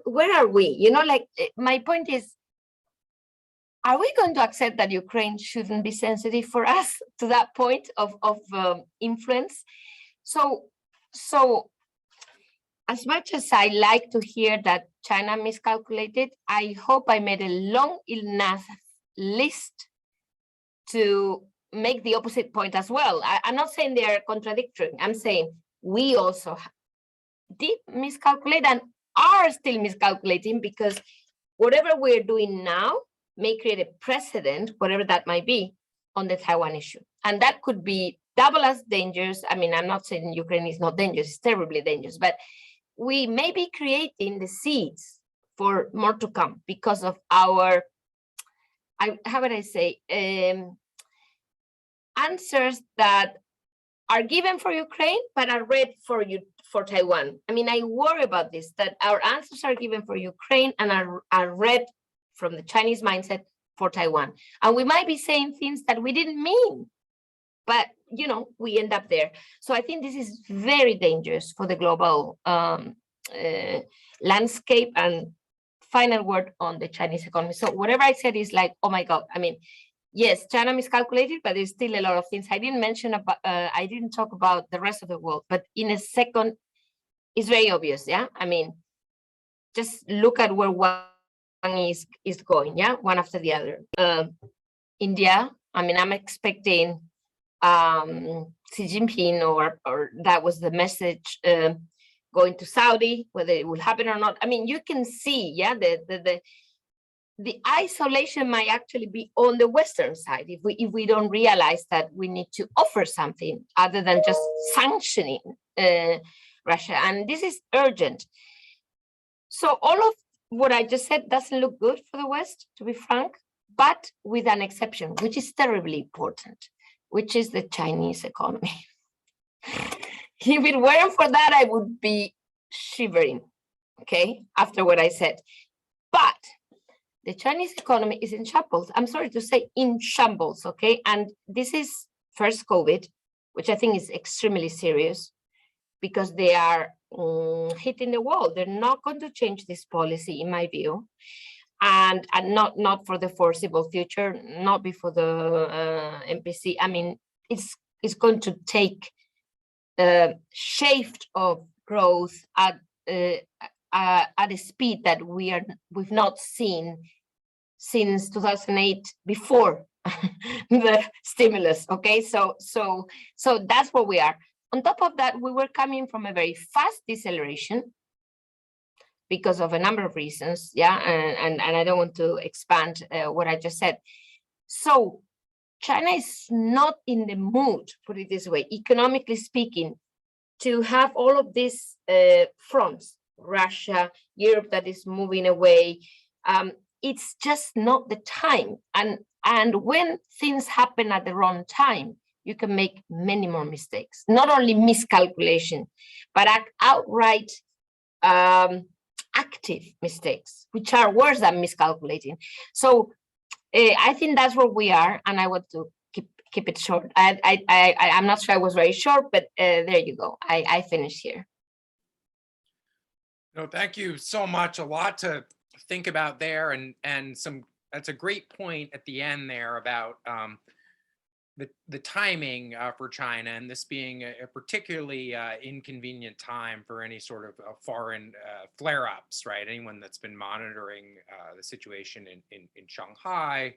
where are we? My point is, are we going to accept that Ukraine shouldn't be sensitive for us to that point of influence? So as much as I like to hear that China miscalculated, I hope I made a long enough list to make the opposite point as well. I'm not saying they are contradictory. I'm saying we also did miscalculate and are still miscalculating, because whatever we're doing now may create a precedent, whatever that might be, on the Taiwan issue. And that could be double as dangerous. I mean, I'm not saying Ukraine is not dangerous, it's terribly dangerous, but we may be creating the seeds for more to come because of our, how would I say, answers that are given for Ukraine, but are read for Taiwan. I mean, I worry about this, that our answers are given for Ukraine and are read from the Chinese mindset for Taiwan. And we might be saying things that we didn't mean, but, we end up there. So I think this is very dangerous for the global landscape. And final word on the Chinese economy. So whatever I said is like, oh my God, I mean, yes, China miscalculated, but there's still a lot of things. I didn't talk about the rest of the world, but in a second, it's very obvious, yeah? I mean, just look at where Wang is going, yeah? One after the other. India, I mean, I'm expecting Xi Jinping, or that was the message, going to Saudi, whether it will happen or not. I mean, you can see, yeah, the isolation might actually be on the Western side if we don't realize that we need to offer something other than just sanctioning Russia. And this is urgent. So all of what I just said doesn't look good for the West, to be frank, but with an exception, which is terribly important, which is the Chinese economy. If it weren't for that, I would be shivering, okay, after what I said. But the Chinese economy is in shambles. I'm sorry to say, in shambles, okay? And this is first COVID, which I think is extremely serious because they are hitting the wall. They're not going to change this policy, in my view, and not for the foreseeable future, not before the MPC. I mean, it's going to take shift of growth at a speed that we've not seen since 2008, before the stimulus. Okay, so that's where we are. On top of that, we were coming from a very fast deceleration because of a number of reasons, yeah, and I don't want to expand what I just said. So China is not in the mood, put it this way, economically speaking, to have all of these fronts, Russia, Europe that is moving away. It's just not the time. And when things happen at the wrong time, you can make many more mistakes, not only miscalculation, but outright active mistakes, which are worse than miscalculating. So I think that's where we are, and I want to keep keep it short. I'm not sure I was very short, but there you go. I finished here. No, thank you so much. A lot to think about there, and that's a great point at the end there about the timing for China, and this being a particularly inconvenient time for any sort of foreign flare-ups, right? Anyone that's been monitoring the situation in Shanghai,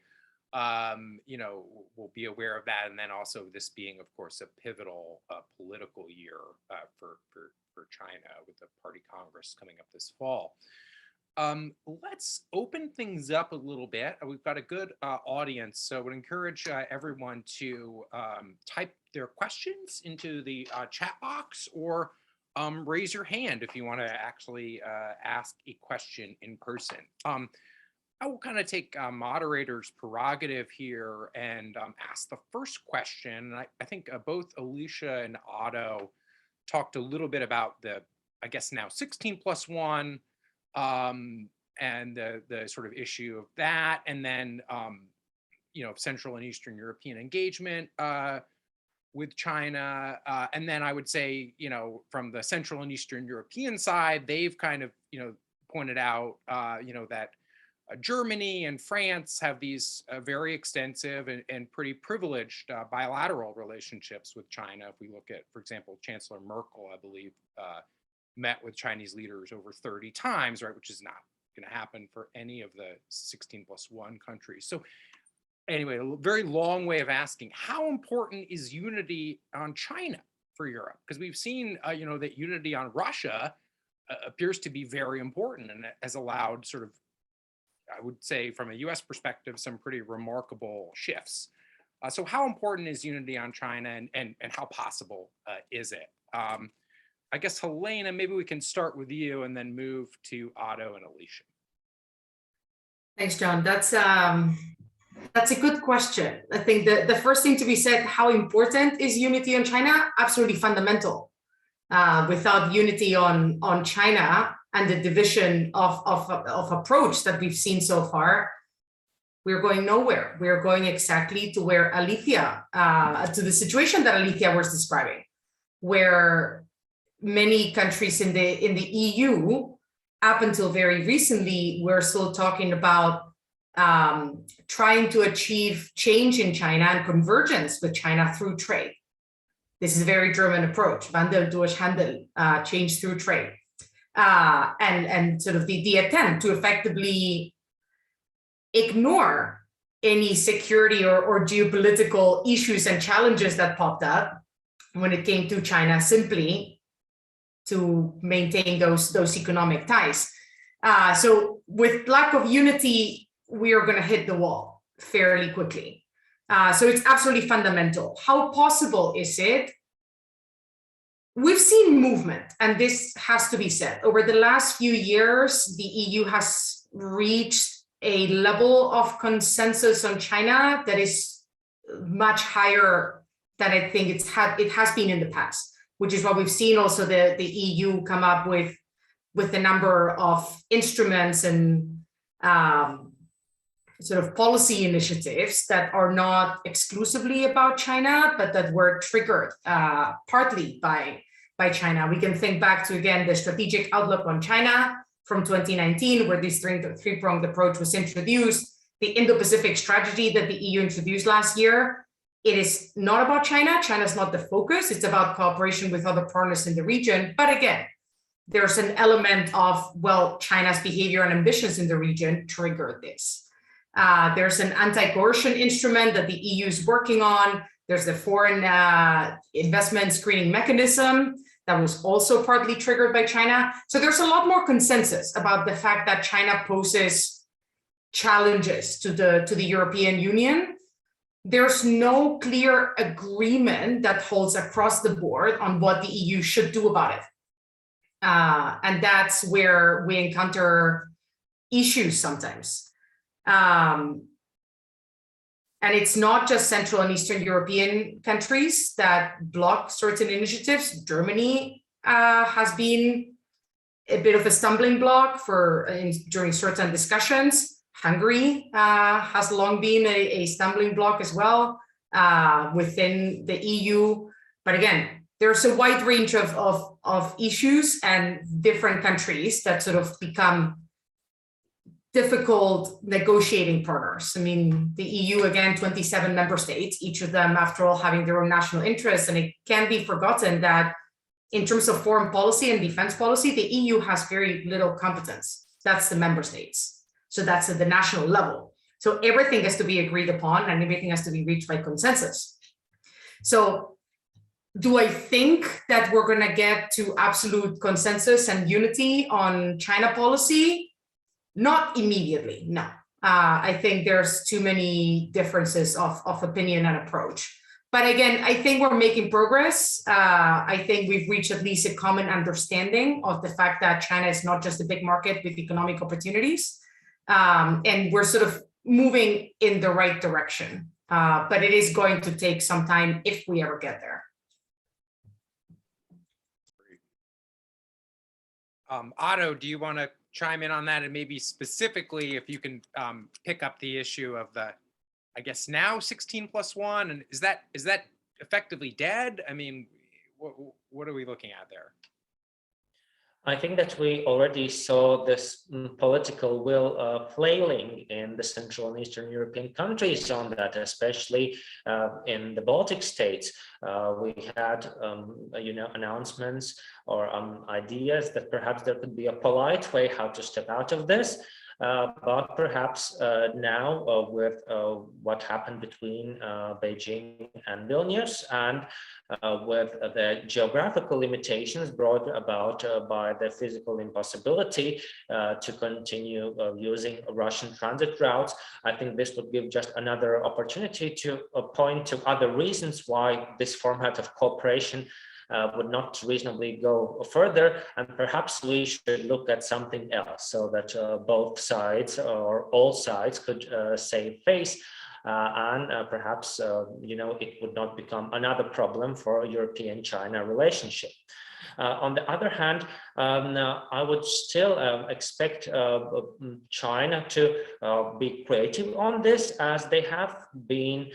will be aware of that. And then also this being, of course, a pivotal political year for China with the Party Congress coming up this fall. Let's open things up a little bit. We've got a good audience, so I would encourage everyone to type their questions into the chat box, or raise your hand if you want to actually ask a question in person. I will kind of take moderator's prerogative here and ask the first question. I think both Alicia and Otto talked a little bit about the, I guess now 16+1, and the sort of issue of that, and then Central and Eastern European engagement with China, and then I would say from the Central and Eastern European side, they've kind of pointed out that Germany and France have these very extensive and pretty privileged bilateral relationships with China. If we look at, for example, Chancellor Merkel, I believe, met with Chinese leaders over 30 times, right, which is not going to happen for any of the 16+1 countries. So anyway, a very long way of asking, how important is unity on China for Europe? Because we've seen, that unity on Russia appears to be very important, and it has allowed sort of, I would say from a US perspective, some pretty remarkable shifts. So how important is unity on China, and how possible is it? I guess, Helena, maybe we can start with you and then move to Otto and Alicia. Thanks, John. That's a good question. I think the first thing to be said, how important is unity on China? Absolutely fundamental. Without unity on China and the division of approach that we've seen so far, we're going nowhere. We're going exactly to where Alicia, to the situation that Alicia was describing, where many countries in the EU, up until very recently, we're still talking about trying to achieve change in China and convergence with China through trade. This is a very German approach, Wandel durch Handel, change through trade. And sort of the attempt to effectively ignore any security or geopolitical issues and challenges that popped up when it came to China, simply to maintain those economic ties. So with lack of unity, we are going to hit the wall fairly quickly. So it's absolutely fundamental. How possible is it? We've seen movement, and this has to be said. Over the last few years, the EU has reached a level of consensus on China that is much higher than I think it has been in the past, which is what we've seen also the EU come up with a number of instruments and sort of policy initiatives that are not exclusively about China, but that were triggered partly by China. We can think back to, again, the strategic outlook on China from 2019, where this three-pronged approach was introduced, the Indo-Pacific strategy that the EU introduced last year. It is not about China. China's not the focus. It's about cooperation with other partners in the region. But again, there's an element of, well, China's behavior and ambitions in the region triggered this. There's an anti-coercion instrument that the EU is working on. There's the foreign investment screening mechanism that was also partly triggered by China. So there's a lot more consensus about the fact that China poses challenges to the European Union. There's no clear agreement that holds across the board on what the EU should do about it. And that's where we encounter issues sometimes. And it's not just Central and Eastern European countries that block certain initiatives. Germany has been a bit of a stumbling block during certain discussions. Hungary has long been a stumbling block as well. within the EU. But again, there's a wide range of issues and different countries that sort of become difficult negotiating partners. I mean, the EU, again, 27 member states, each of them, after all, having their own national interests. And it can't be forgotten that in terms of foreign policy and defense policy, the EU has very little competence. That's the member states. So that's at the national level. So everything has to be agreed upon and everything has to be reached by consensus. So do I think that we're going to get to absolute consensus and unity on China policy? Not immediately, no. I think there's too many differences of opinion and approach. But again, I think we're making progress. I think we've reached at least a common understanding of the fact that China is not just a big market with economic opportunities. And we're sort of moving in the right direction. But it is going to take some time if we ever get there. Otto, do you want to chime in on that, and maybe specifically if you can pick up the issue of the, I guess now 16+1, and is that effectively dead? I mean, what are we looking at there? I think that we already saw this political will flailing in the Central and Eastern European countries on that, especially in the Baltic states. We had, announcements or ideas that perhaps there could be a polite way how to step out of this. But perhaps now with what happened between Beijing and Vilnius, and with the geographical limitations brought about by the physical impossibility to continue using Russian transit routes, I think this would give just another opportunity to point to other reasons why this format of cooperation would not reasonably go further, and perhaps we should look at something else so that both sides or all sides could save face, and perhaps it would not become another problem for European-China relationship. On the other hand, I would still expect China to be creative on this, as they have been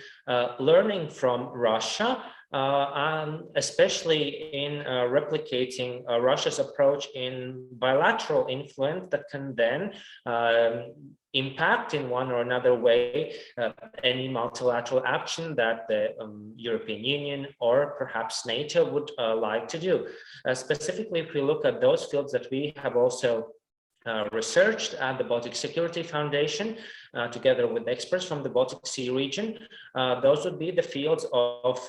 learning from Russia, and especially in replicating Russia's approach in bilateral influence that can then impact in one or another way any multilateral action that the European Union or perhaps NATO would like to do. Specifically, if we look at those fields that we have also researched at the Baltic Security Foundation, together with experts from the Baltic Sea region, those would be the fields of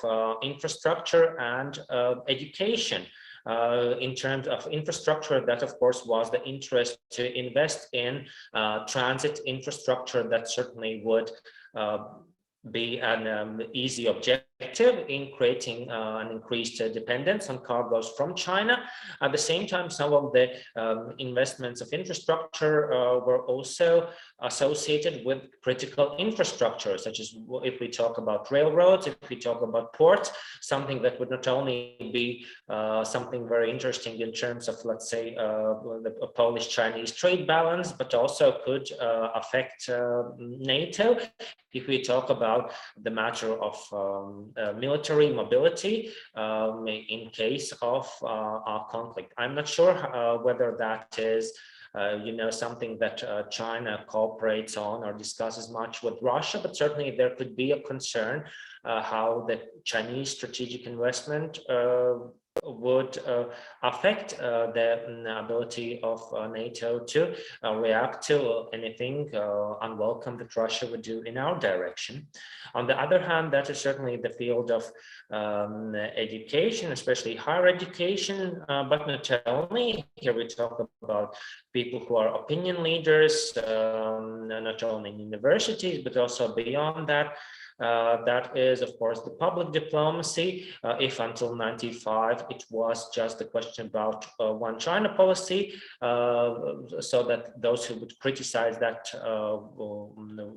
infrastructure and education. In terms of infrastructure, that of course was the interest to invest in transit infrastructure that certainly would be an easy objective in creating an increased dependence on cargoes from China. At the same time, some of the investments of infrastructure were also associated with critical infrastructure, such as if we talk about railroads, if we talk about ports, something that would not only be something very interesting in terms of, let's say, the Polish-Chinese trade balance, but also could affect NATO. If we talk about the matter of military mobility in case of a conflict, I'm not sure whether that is something that China cooperates on or discusses much with Russia, but certainly there could be a concern how the Chinese strategic investment would affect the ability of NATO to react to anything unwelcome that Russia would do in our direction. On the other hand, that is certainly the field of education, especially higher education, but not only. Here we talk about people who are opinion leaders, not only in universities, but also beyond that. That is, of course, the public diplomacy. If until '95 it was just a question about one China policy, so that those who would criticize that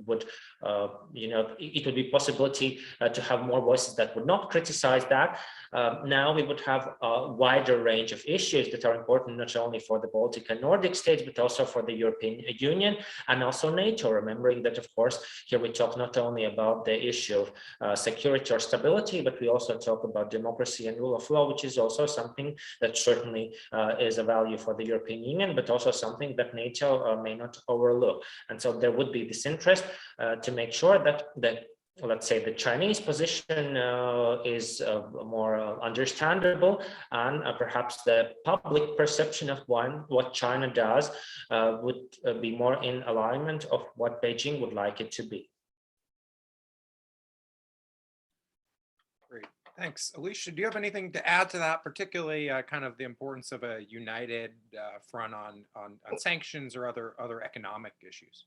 would, it would be possibility to have more voices that would not criticize that. Now we would have a wider range of issues that are important not only for the Baltic and Nordic states, but also for the European Union and also NATO, remembering that, of course, here we talk not only about the issue of security or stability, but we also talk about democracy and rule of law, which is also something that certainly is a value for the European Union, but also something that NATO may not overlook. And so there would be this interest to make sure that let's say the Chinese position is more understandable, and perhaps the public perception of what China does would be more in alignment of what Beijing would like it to be. Great, thanks. Alicia, do you have anything to add to that, particularly kind of the importance of a united front on sanctions or other economic issues?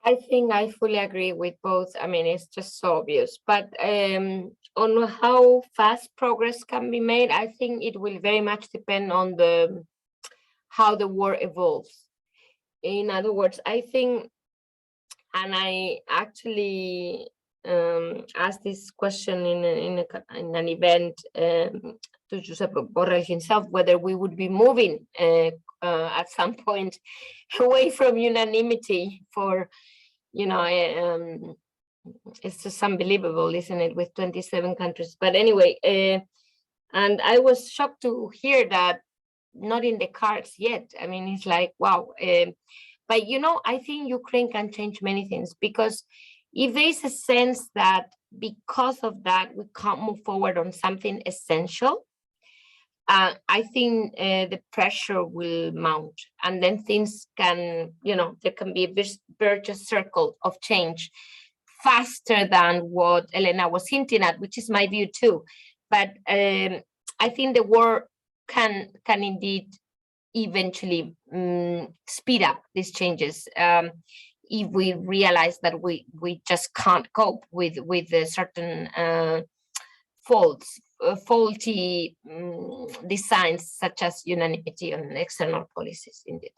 I think I fully agree with both. I mean, it's just so obvious, but on how fast progress can be made, I think it will very much depend on how the war evolves. In other words, I think, and I actually asked this question in an event to Giuseppe Borrell himself, whether we would be moving at some point away from unanimity for, you know, it's just unbelievable, isn't it, with 27 countries. But anyway, and I was shocked to hear that not in the cards yet. I mean, it's like, wow. But, you know, I think Ukraine can change many things, because if there is a sense that because of that, we can't move forward on something essential, I think the pressure will mount, and then things can, you know, there can be a virtuous circle of change faster than what Elena was hinting at, which is my view too. But I think the war can indeed eventually speed up these changes if we realize that we just can't cope with certain faulty designs such as unanimity on external policies. Indeed.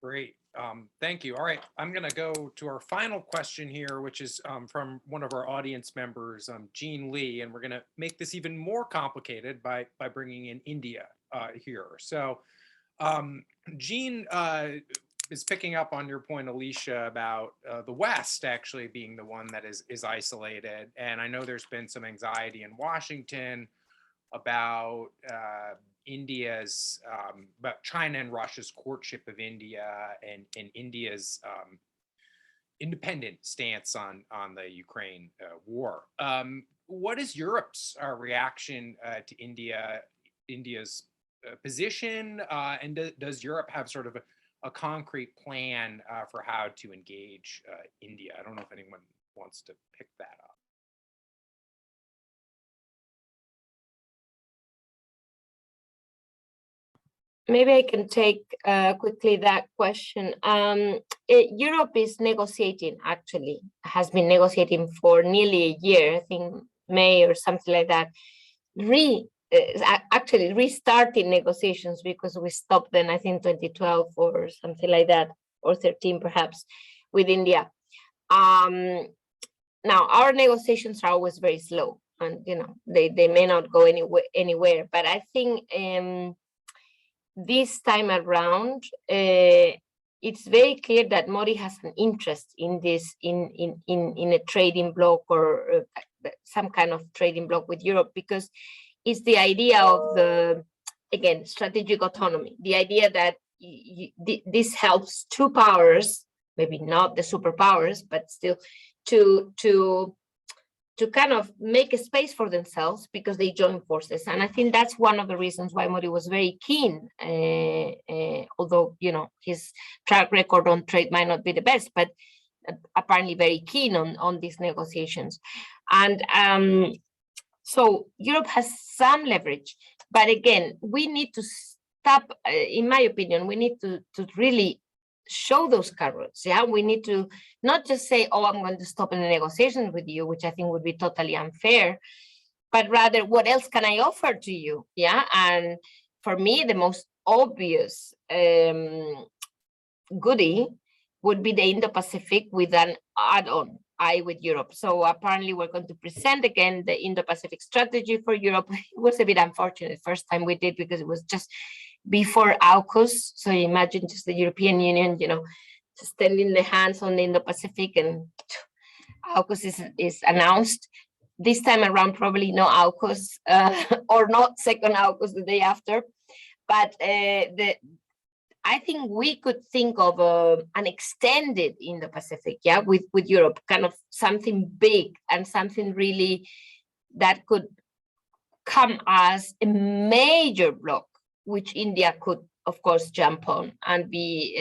Great. Thank you. All right, I'm going to go to our final question here, which is from one of our audience members, Jean Li, and we're going to make this even more complicated by bringing in India here. So Jean is picking up on your point, Alicia, about the West actually being the one that is isolated. And I know there's been some anxiety in Washington about about China and Russia's courtship of India and India's independent stance on the Ukraine war. What is Europe's reaction to India's position? And does Europe have sort of a concrete plan for how to engage India? I don't know if anyone wants to pick that up. Maybe I can take quickly that question. Europe is negotiating, actually, has been negotiating for nearly a year, I think May or something like that, actually restarting negotiations, because we stopped then, I think 2012 or something like that, or 13 perhaps, with India. Now, our negotiations are always very slow, and you know they may not go anywhere, but I think this time around, it's very clear that Modi has an interest in this, in a trading bloc or some kind of trading bloc with Europe, because it's the idea of the, again, strategic autonomy, the idea that this helps two powers, maybe not the superpowers, but still to kind of make a space for themselves because they join forces. And I think that's one of the reasons why Modi was very keen, although, you know, his track record on trade might not be the best, but apparently very keen on these negotiations. And so Europe has some leverage, but again, we need to stop, in my opinion, we need to really show those carrots. Yeah, we need to not just say, oh, I'm going to stop in the negotiations with you, which I think would be totally unfair, but rather, what else can I offer to you? Yeah, and for me, the most obvious goodie would be the Indo-Pacific with an add-on with Europe. So apparently we're going to present again the Indo-Pacific strategy for Europe. It was a bit unfortunate first time we did, because it was just before AUKUS. So imagine just the European Union, you know, extending the hands on the Indo-Pacific, and AUKUS is announced. This time around, probably no AUKUS or not second AUKUS the day after. But I think we could think of an extended Indo-Pacific, yeah, with Europe, kind of something big and something really that could come as a major bloc, which India could, of course, jump on and be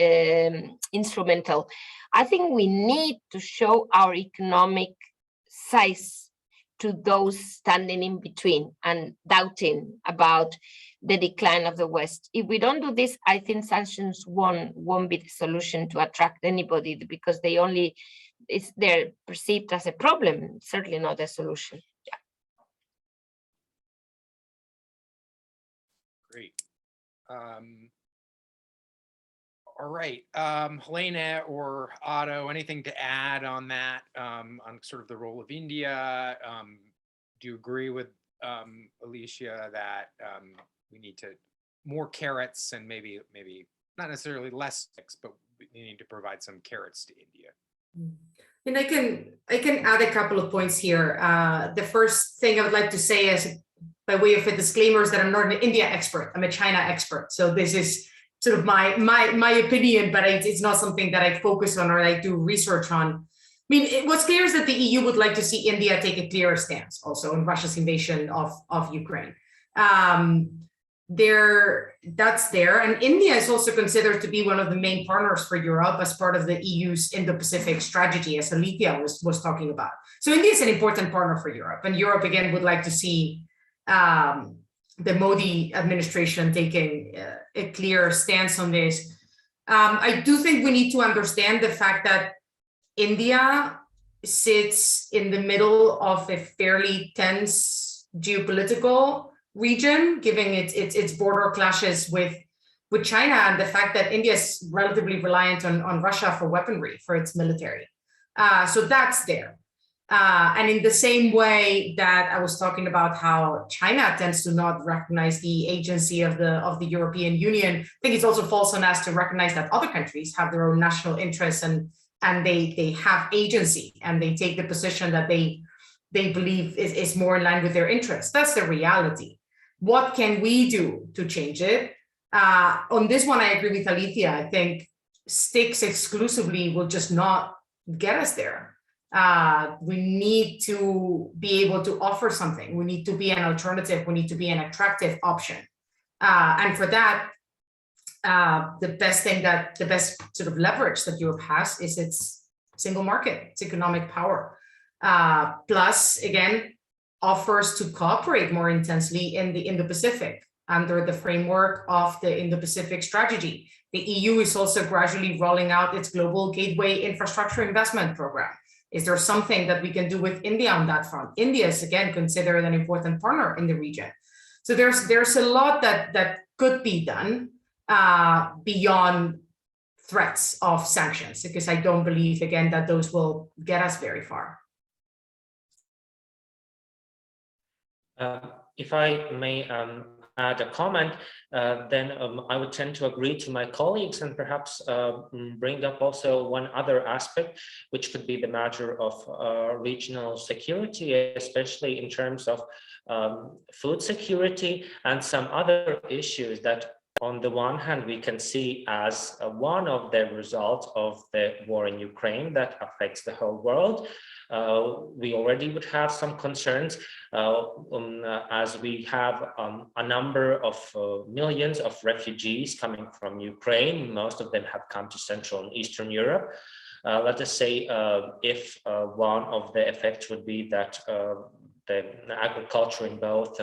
instrumental. I think we need to show our economic size to those standing in between and doubting about the decline of the West. If we don't do this, I think sanctions won't be the solution to attract anybody, because they're perceived as a problem, certainly not a solution. Yeah. Great. All right, Helena or Otto, anything to add on that, on sort of the role of India? Do you agree with Alicia that we need to more carrots and maybe not necessarily less sticks, but we need to provide some carrots to India? And I can add a couple of points here. The first thing I would like to say is, by way of a disclaimer, is that I'm not an India expert. I'm a China expert. So this is sort of my opinion, but it's not something that I focus on or I do research on. I mean, what's clear is that the EU would like to see India take a clearer stance also on Russia's invasion of Ukraine. That's there. And India is also considered to be one of the main partners for Europe as part of the EU's Indo-Pacific strategy, as Alicia was talking about. So India is an important partner for Europe. And Europe, again, would like to see the Modi administration taking a clear stance on this. I do think we need to understand the fact that India sits in the middle of a fairly tense geopolitical region, given its border clashes with China, and the fact that India is relatively reliant on Russia for weaponry, for its military. So that's there. And in the same way that I was talking about how China tends to not recognize the agency of the European Union, I think it's also false on us to recognize that other countries have their own national interests and they have agency and they take the position that they believe is more in line with their interests. That's the reality. What can we do to change it? On this one, I agree with Alicia. I think sticks exclusively will just not get us there. We need to be able to offer something. We need to be an alternative. We need to be an attractive option. And for that, the best sort of leverage that Europe has is its single market, its economic power. Plus, again, offers to cooperate more intensely in the Indo-Pacific under the framework of the Indo-Pacific strategy. The EU is also gradually rolling out its global gateway infrastructure investment program. Is there something that we can do with India on that front? India is, again, considered an important partner in the region. So there's a lot that could be done beyond threats of sanctions, because I don't believe, again, that those will get us very far. If I may add a comment, then I would tend to agree to my colleagues and perhaps bring up also one other aspect, which could be the matter of regional security, especially in terms of food security and some other issues that, on the one hand, we can see as one of the results of the war in Ukraine that affects the whole world. We already would have some concerns as we have a number of millions of refugees coming from Ukraine. Most of them have come to Central and Eastern Europe. Let us say if one of the effects would be that the agriculture in both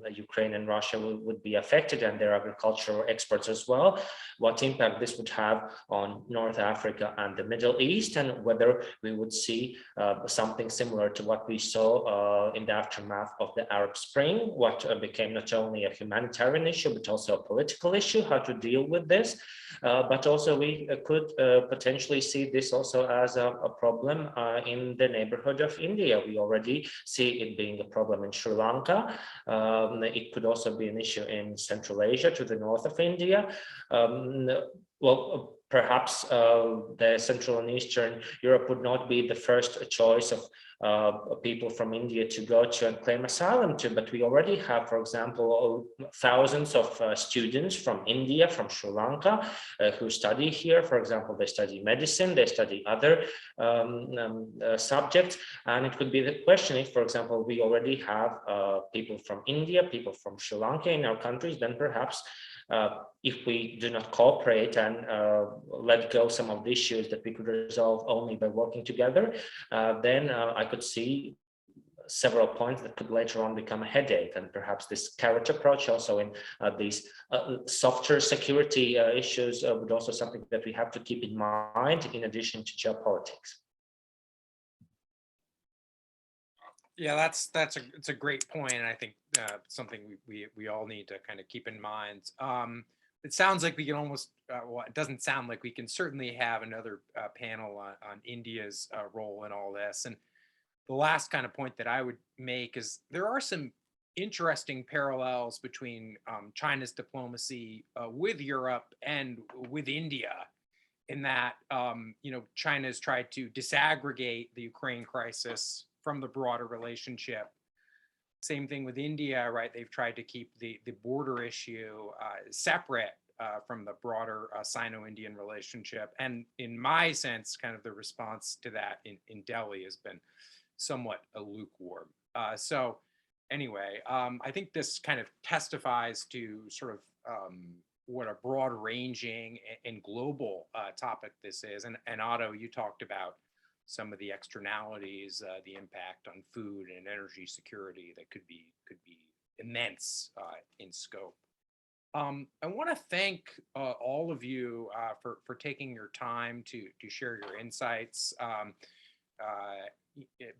Ukraine and Russia would be affected, and their agricultural exports as well, what impact this would have on North Africa and the Middle East, and whether we would see something similar to what we saw in the aftermath of the Arab Spring, what became not only a humanitarian issue, but also a political issue, how to deal with this. But also we could potentially see this also as a problem in the neighborhood of India. We already see it being a problem in Sri Lanka. It could also be an issue in Central Asia to the north of India. Well, perhaps the Central and Eastern Europe would not be the first choice of people from India to go to and claim asylum to, but we already have, for example, thousands of students from India, from Sri Lanka, who study here. For example, they study medicine, they study other subjects, and it could be the question if, for example, we already have people from India, people from Sri Lanka in our countries, then perhaps if we do not cooperate and let go some of the issues that we could resolve only by working together, then I could see several points that could later on become a headache. And perhaps this carrot approach also in these softer security issues would also something that we have to keep in mind in addition to geopolitics. Yeah, it's a great point, and I think something we all need to kind of keep in mind. It sounds like we can almost, well, it doesn't sound like we can certainly have another panel on India's role in all this. And the last kind of point that I would make is there are some interesting parallels between China's diplomacy with Europe and with India, in that China's tried to disaggregate the Ukraine crisis from the broader relationship. Same thing with India, right? They've tried to keep the border issue separate from the broader Sino-Indian relationship. And in my sense, kind of the response to that in Delhi has been somewhat lukewarm. So anyway, I think this kind of testifies to sort of what a broad ranging and global topic this is. And Otto, you talked about some of the externalities, the impact on food and energy security that could be immense in scope. I want to thank all of you for taking your time to share your insights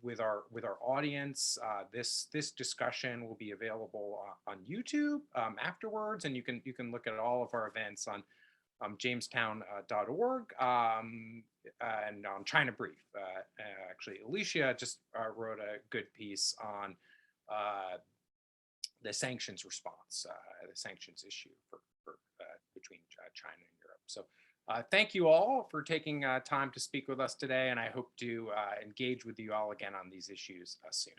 with our audience. This discussion will be available on YouTube afterwards, and you can look at all of our events on jamestown.org and on China Brief. Actually, Alicia just wrote a good piece on the sanctions response, the sanctions issue for between China and Europe. So thank you all for taking time to speak with us today, and I hope to engage with you all again on these issues soon.